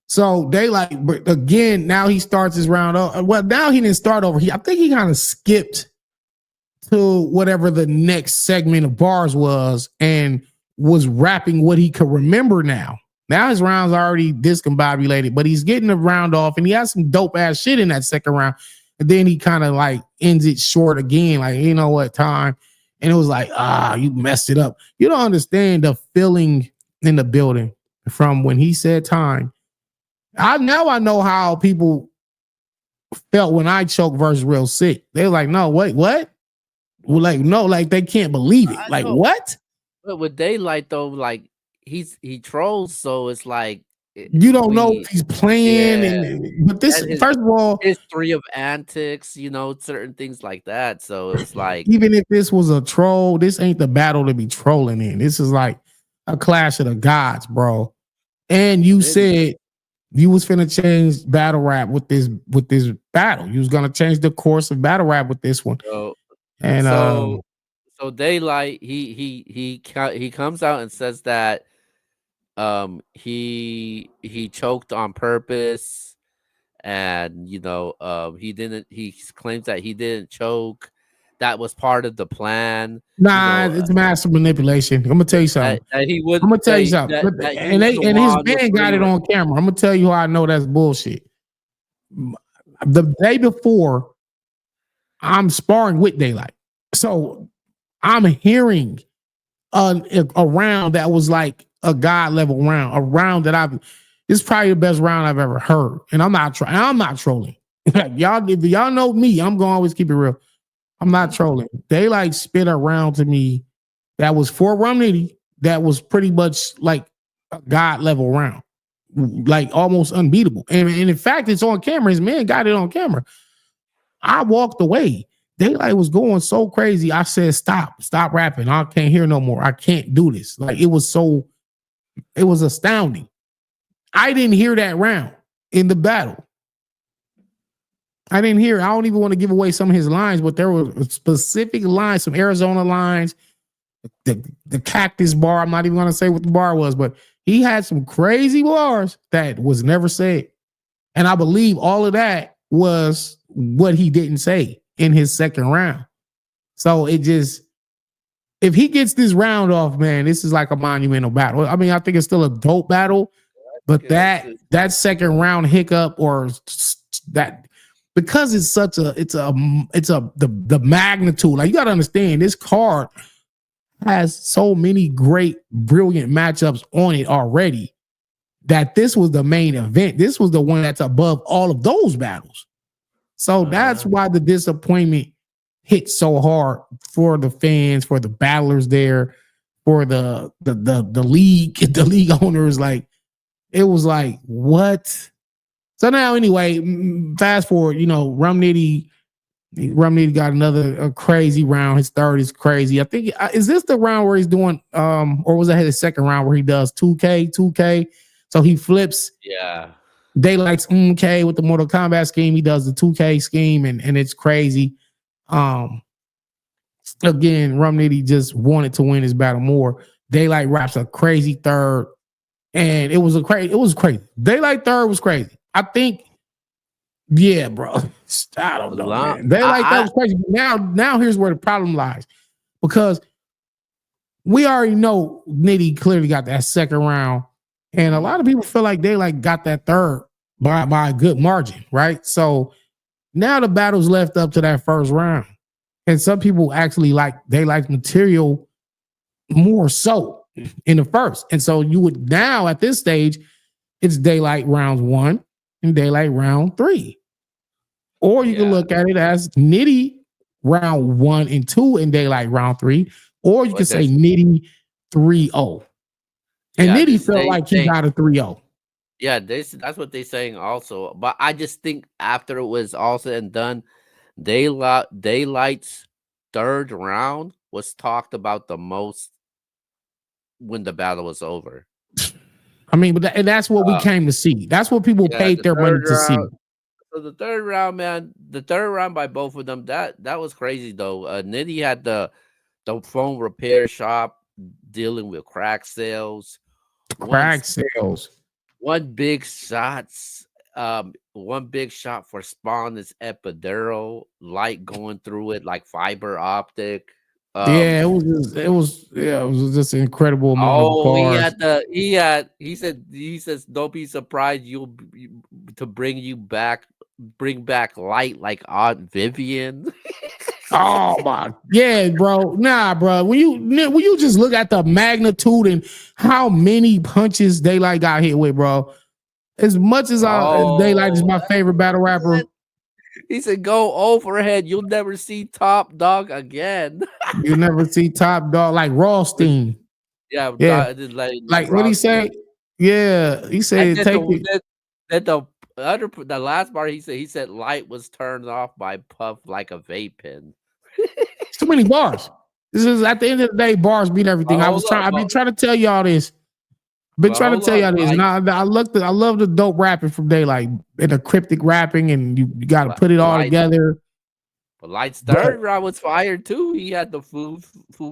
So they like, but again, now he starts his round up. Well, now he didn't start over. I think he kind of skipped to whatever the next segment of bars was and was rapping what he could remember now. Now his round's already discombobulated, but he's getting the round off and he has some dope ass shit in that second round. And then he kind of like ends it short again, like, you know what, time. And it was like, you messed it up. You don't understand the feeling in the building from when he said time. I know how people felt when I choked versus Real Sick. They were like, no, wait, what? Well, like, no, like they can't believe it. I Like, know. what? But with Daylight though, like he trolls, so it's like You don't know we if he's playing, yeah, and but this and his first of all, history of antics, certain things like that. So it's like even if this was a troll, this ain't the battle to be trolling in. This is like a clash of the gods, bro. And you it is. said you was finna change battle rap with this battle. You was gonna change the course of battle rap with this one. So And so so Daylight he comes out and says that he choked on purpose, and he claims that he didn't choke, that was part of the plan, nah, it's massive manipulation. I'm gonna tell you something. that he would I'm gonna tell you that something. that, But that and you they and his Juwan was band got really it on camera. I'm gonna tell you how I know that's bullshit. The day before, I'm sparring with Daylight. So I'm hearing a round that was like a god level round, a round that this is probably the best round I've ever heard. And I'm not trolling. Y'all, if y'all know me, I'm gonna always keep it real. I'm not trolling. Daylight spit a round to me that was for Rum Nitty that was pretty much like a god level round, like almost unbeatable. And in fact, it's on camera. His man got it on camera. I walked away. Daylight was going so crazy. I said, stop rapping. I can't hear no more. I can't do this. Like it was astounding. I didn't hear that round in the battle. I didn't hear. I don't even want to give away some of his lines, but there were specific lines, some Arizona lines, the cactus bar. I'm not even going to say what the bar was, but he had some crazy bars that was never said. And I believe all of that was what he didn't say in his second round. So if he gets this round off, man, this is like a monumental battle. I mean, I think it's still a dope battle, but that second round hiccup or that because it's such a the magnitude. Like you got to understand, this card has so many great, brilliant matchups on it already that this was the main event. This was the one that's above all of those battles. So that's why the disappointment hit so hard for the fans, for the battlers there, for the league, the league owners. Like it was like, what? So now anyway, fast forward, Rum Nitty got another crazy round. His third is crazy. I think is this the round where he's doing or was that his second round where he does 2K? So he flips yeah. Daylight's K with the Mortal Kombat scheme. He does the 2K scheme and it's crazy. Again, Rum Nitty just wanted to win his battle more. Daylight raps a crazy third, and it was crazy. Daylight third was crazy. I think, yeah, bro. I don't know, man. Daylight third was crazy. But now here's where the problem lies, because we already know Nitty clearly got that second round, and a lot of people feel like Daylight got that third by a good margin, right? So now the battle's left up to that first round. And some people actually like Daylight's material more so. in the first. And so you would now at this stage, it's Daylyt rounds 1 and Daylyt round 3. Or you can Yeah. look at it as Nitty round 1 and 2 and Daylyt round 3. Or you can But say there's Nitty 3-0. And yeah, Nitty this felt they like he saying got a 3-0. yeah, this that's what they're saying also. But I just think after it was all said and done, Daylight's third round was talked about the most when the battle was over. I mean, and that's what we Uh, came to see. That's what people yeah, paid the their money third to see. round. So the third round, man, the third round by both of them, that was crazy though. Nitty had the phone repair shop dealing with crack sales. One Crack sales. one big shots, one big shot for Spawn is epidural, light going through it like fiber optic. Um, Yeah, it was just an incredible amount of oh, bars. he said he says don't be surprised to bring back light like Aunt Vivian. Oh my, yeah, bro. Nah, bro. When you just look at the magnitude and how many punches Daylyt got hit with, bro. As much as Daylyt is Oh, my favorite battle rapper, he said go overhead. You'll never see Top Dog again. you never see Top Dog like Rawstein. Yeah, Yeah, like like what he Rothstein. say? Yeah, he And said then take it. the last part he said light was turned off by Puff like a vape pen. It's too many bars. This is at the end of the day, bars beat everything. Hold up, I've been trying to tell y'all this. Been but trying to hold tell on, y'all this. Now I love the dope rapping from Daylyt and the cryptic rapping, and you got to put it all light, together. but Light's But third round was fired too. He had the food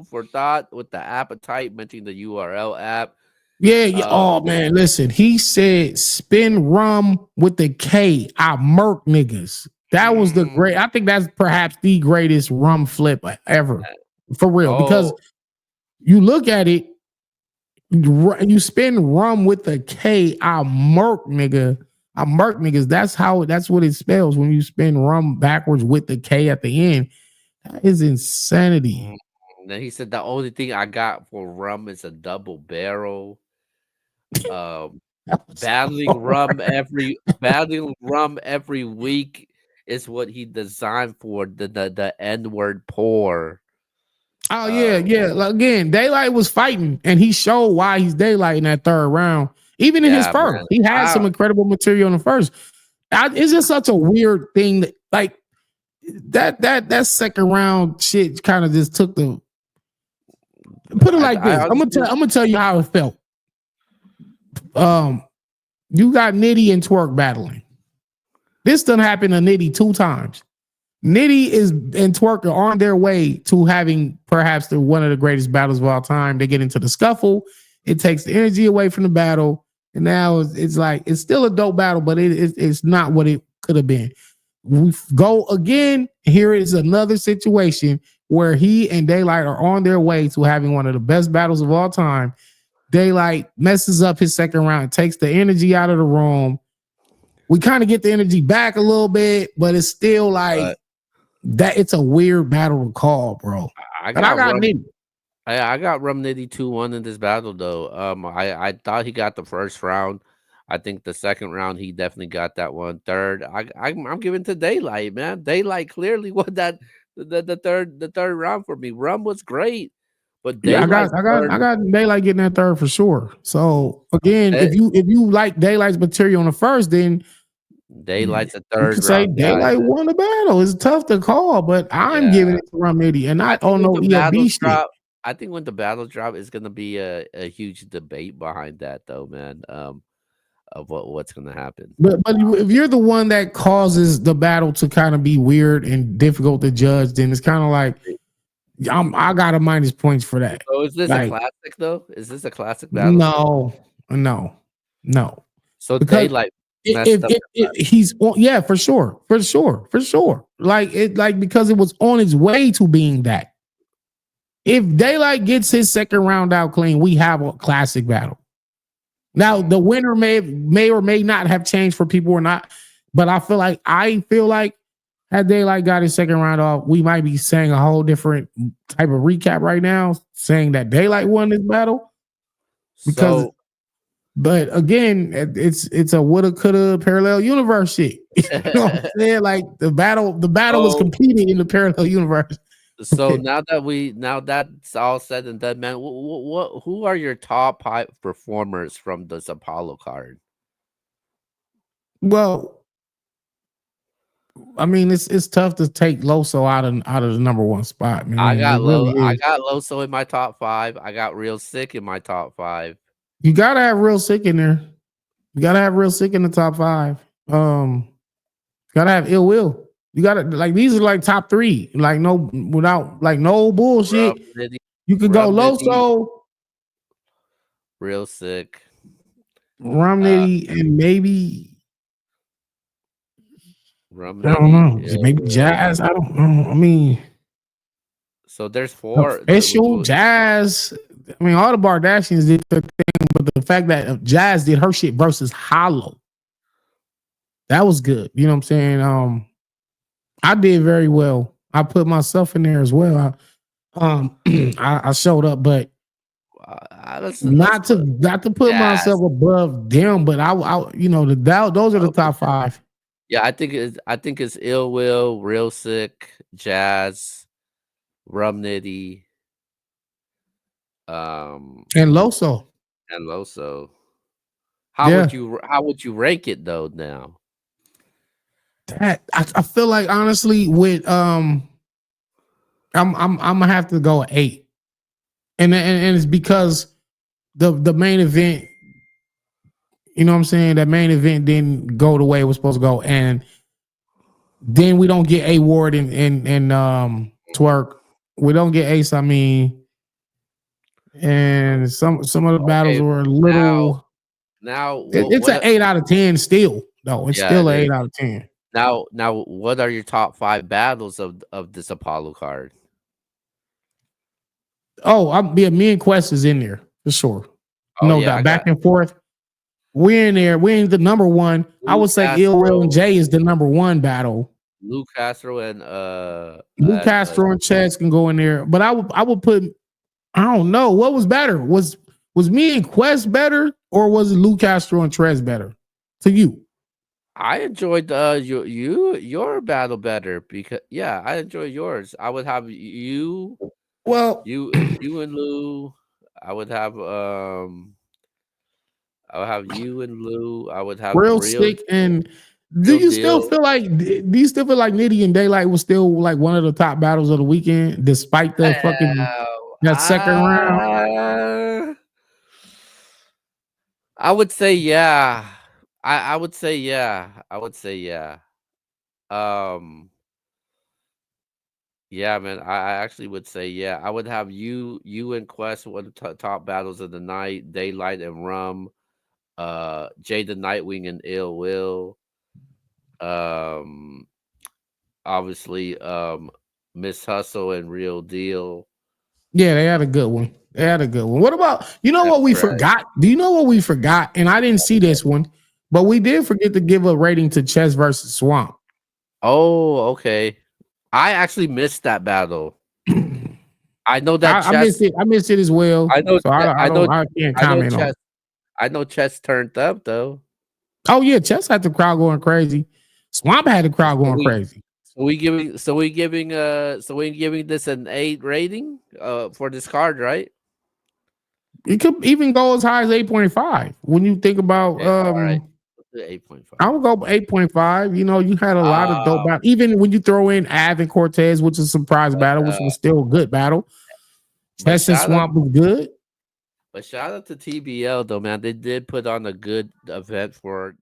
for thought with the appetite, mentioning the URL app. yeah, yeah. Uh, Oh man, listen. He said spin rum with the K. I murk niggas. That was the mm, great. I think that's perhaps the greatest rum flip ever, for real. Because oh, you look at it, you spin rum with a K. I murk nigga. I murk niggas. That's what it spells when you spin rum backwards with the K at the end. That is mm. insanity. Then he said the only thing I got for rum is a double barrel. Um, That was so battling rum every week is what he designed for the N word pour. Oh yeah, Uh, yeah. Like, again, Daylyt was fighting, and he showed why he's Daylyt in that third round. Even in his yeah, first, man. he had some incredible material in the first. It's just such a weird thing that, like that second round shit kind of just took the. Put it like I this. honestly, I'm gonna tell you how it felt. Um, you got Nitty and Twerk battling. This done happened to Nitty 2 times. Nitty is and Twerk are on their way to having perhaps one of the greatest battles of all time. They get into the scuffle. It takes the energy away from the battle. And now it's like, it's still a dope battle, but it's not what it could have been. We go again. Here is another situation where he and Daylyt are on their way to having one of the best battles of all time. Daylyt messes up his second round, takes the energy out of the room. We kind of get the energy back a little bit, but it's still like, but that it's a weird battle to call, bro. I But I got got rum. Nitty. I got Rum Nitty 2-1 in this battle though. I thought he got the first round. I think the second round he definitely got that one. Third, I'm giving to Daylyt, man. Daylyt clearly won that the third round for me. Rum was great, but Yeah, Daylight's I third got Daylyt getting that third for sure. So again, eh, if you like Daylight's material in the first, then Daylight's a you third can say round guy, Daylyt man. won the battle. It's tough to call, but I'm giving Yeah, it to Rum Nitty, and I not think on when no the EFB battles shit. drop, I think when the battles drop, it's gonna be a huge debate behind that though, man. Of what's gonna happen. But if you're the one that causes the battle to kind of be weird and difficult to judge, then it's kind of like I got to minus points for that. So is this a Like classic though? Is this a classic battle? no, no, no. So Because Daylight messed up the he's on, yeah, for sure, for sure, for sure. Like because it was on its way to being that. If Daylyt gets his second round out clean, we have a classic battle. Now mm, the winner may or may not have changed for people or not, but I feel like had Daylyt got his second round off, we might be saying a whole different type of recap right now, saying that Daylyt won this battle. because, So, but again, it's a woulda coulda parallel universe shit. You know what I'm saying? Like the battle was so, completed in the parallel universe. so now that's all said and done, man. Who are your top high performers from this Apollo card? Well, I mean, it's tough to take Loso out of the number one spot, man. It really I is. got Loso in my top 5. I got Real Sick in my top 5. You gotta have real sick in there. You gotta have real sick in the top five. Gotta have ill will. You gotta like these are like top three. Like no without like no Rum bullshit. Nitty, You could go Rum Nitty, Loso, Real Sick. Uh, Romney, and maybe Rum I don't Nitty, know. Ill Maybe Will. Jazz. I don't know. I mean, So there's 4. official Jazz. I mean, all the Bardashians did their thing, but the fact that Jazz did her shit versus Hollow, that was good. You know what I'm saying? I did very well. I put myself in there as well. I showed up, but Let's not to put not to put Jazz. myself above them. But those are the Okay. top five. Yeah, I think it's Ill Will, Real Sick, Jazz, Rum Nitty, um, And Loso, and Loso. yeah, How would you rank it though now? that I feel like honestly with I'm gonna have to go 8, and it's because the main event. You know what I'm saying? That main event didn't go the way it was supposed to go, and then we don't get A Ward and Mhm. Twerk. We don't get Ace. I mean, and some of the battles Okay, were a now little. It's an what 8 out of 10 still. No, it's yeah, still it an is. 8 out of 10. Now what are your top 5 battles of this Apollo card? Oh, me and Quest is in there for sure. Oh No yeah, doubt. I Back got and forth. We're in there. We're in the number one. I Lou would say Ill Will and Castro, Jay is the number one battle. Lou Castro Lou Castro and Chess can go in there, but I would put. I don't know what was better. Was me and Quest better, or was it Lou Castro and Trez better to you? I enjoyed your battle better because yeah, I enjoy yours. I would have Well, you and Lou. I would have I would have you and Lou. I would have real sick. And do real you still deal. feel like Nitty and Daylight was still like one of the top battles of the weekend, despite the fucking Well, that second round? I would say yeah. I would say yeah. I would say yeah. Um yeah, man. I actually would say yeah. I would have you and Quest one of the top battles of the night. Daylight and Rum. Jay the Nightwing and Ill Will. Um, obviously, Miss Hustle and Real Deal. Yeah, they had a good one. They had a good one. What about And what we Fred. forgot? Do you know what we forgot? And I didn't see this one, but we did forget to give a rating to Chess versus Swamp. Oh, okay. I actually missed that battle. I know that I missed chess. it. I missed it as well. I know. So I don't. I can't I know comment on chess. it. I know chess turned up though. Oh yeah, Chess had the crowd going crazy. Swamp had the crowd So going crazy. we giving this an 8 rating for this card, right? It could even go as high as 8.5. When you think about Okay, all right. Let's do 8.5. I would go 8.5. You had a lot of dope Um, battles. Even when you throw in Av and Cortez, which is a surprise but battle, which was still a good battle. but Chess and Swamp was good. shout out to TBL though, man. They did put on a good event for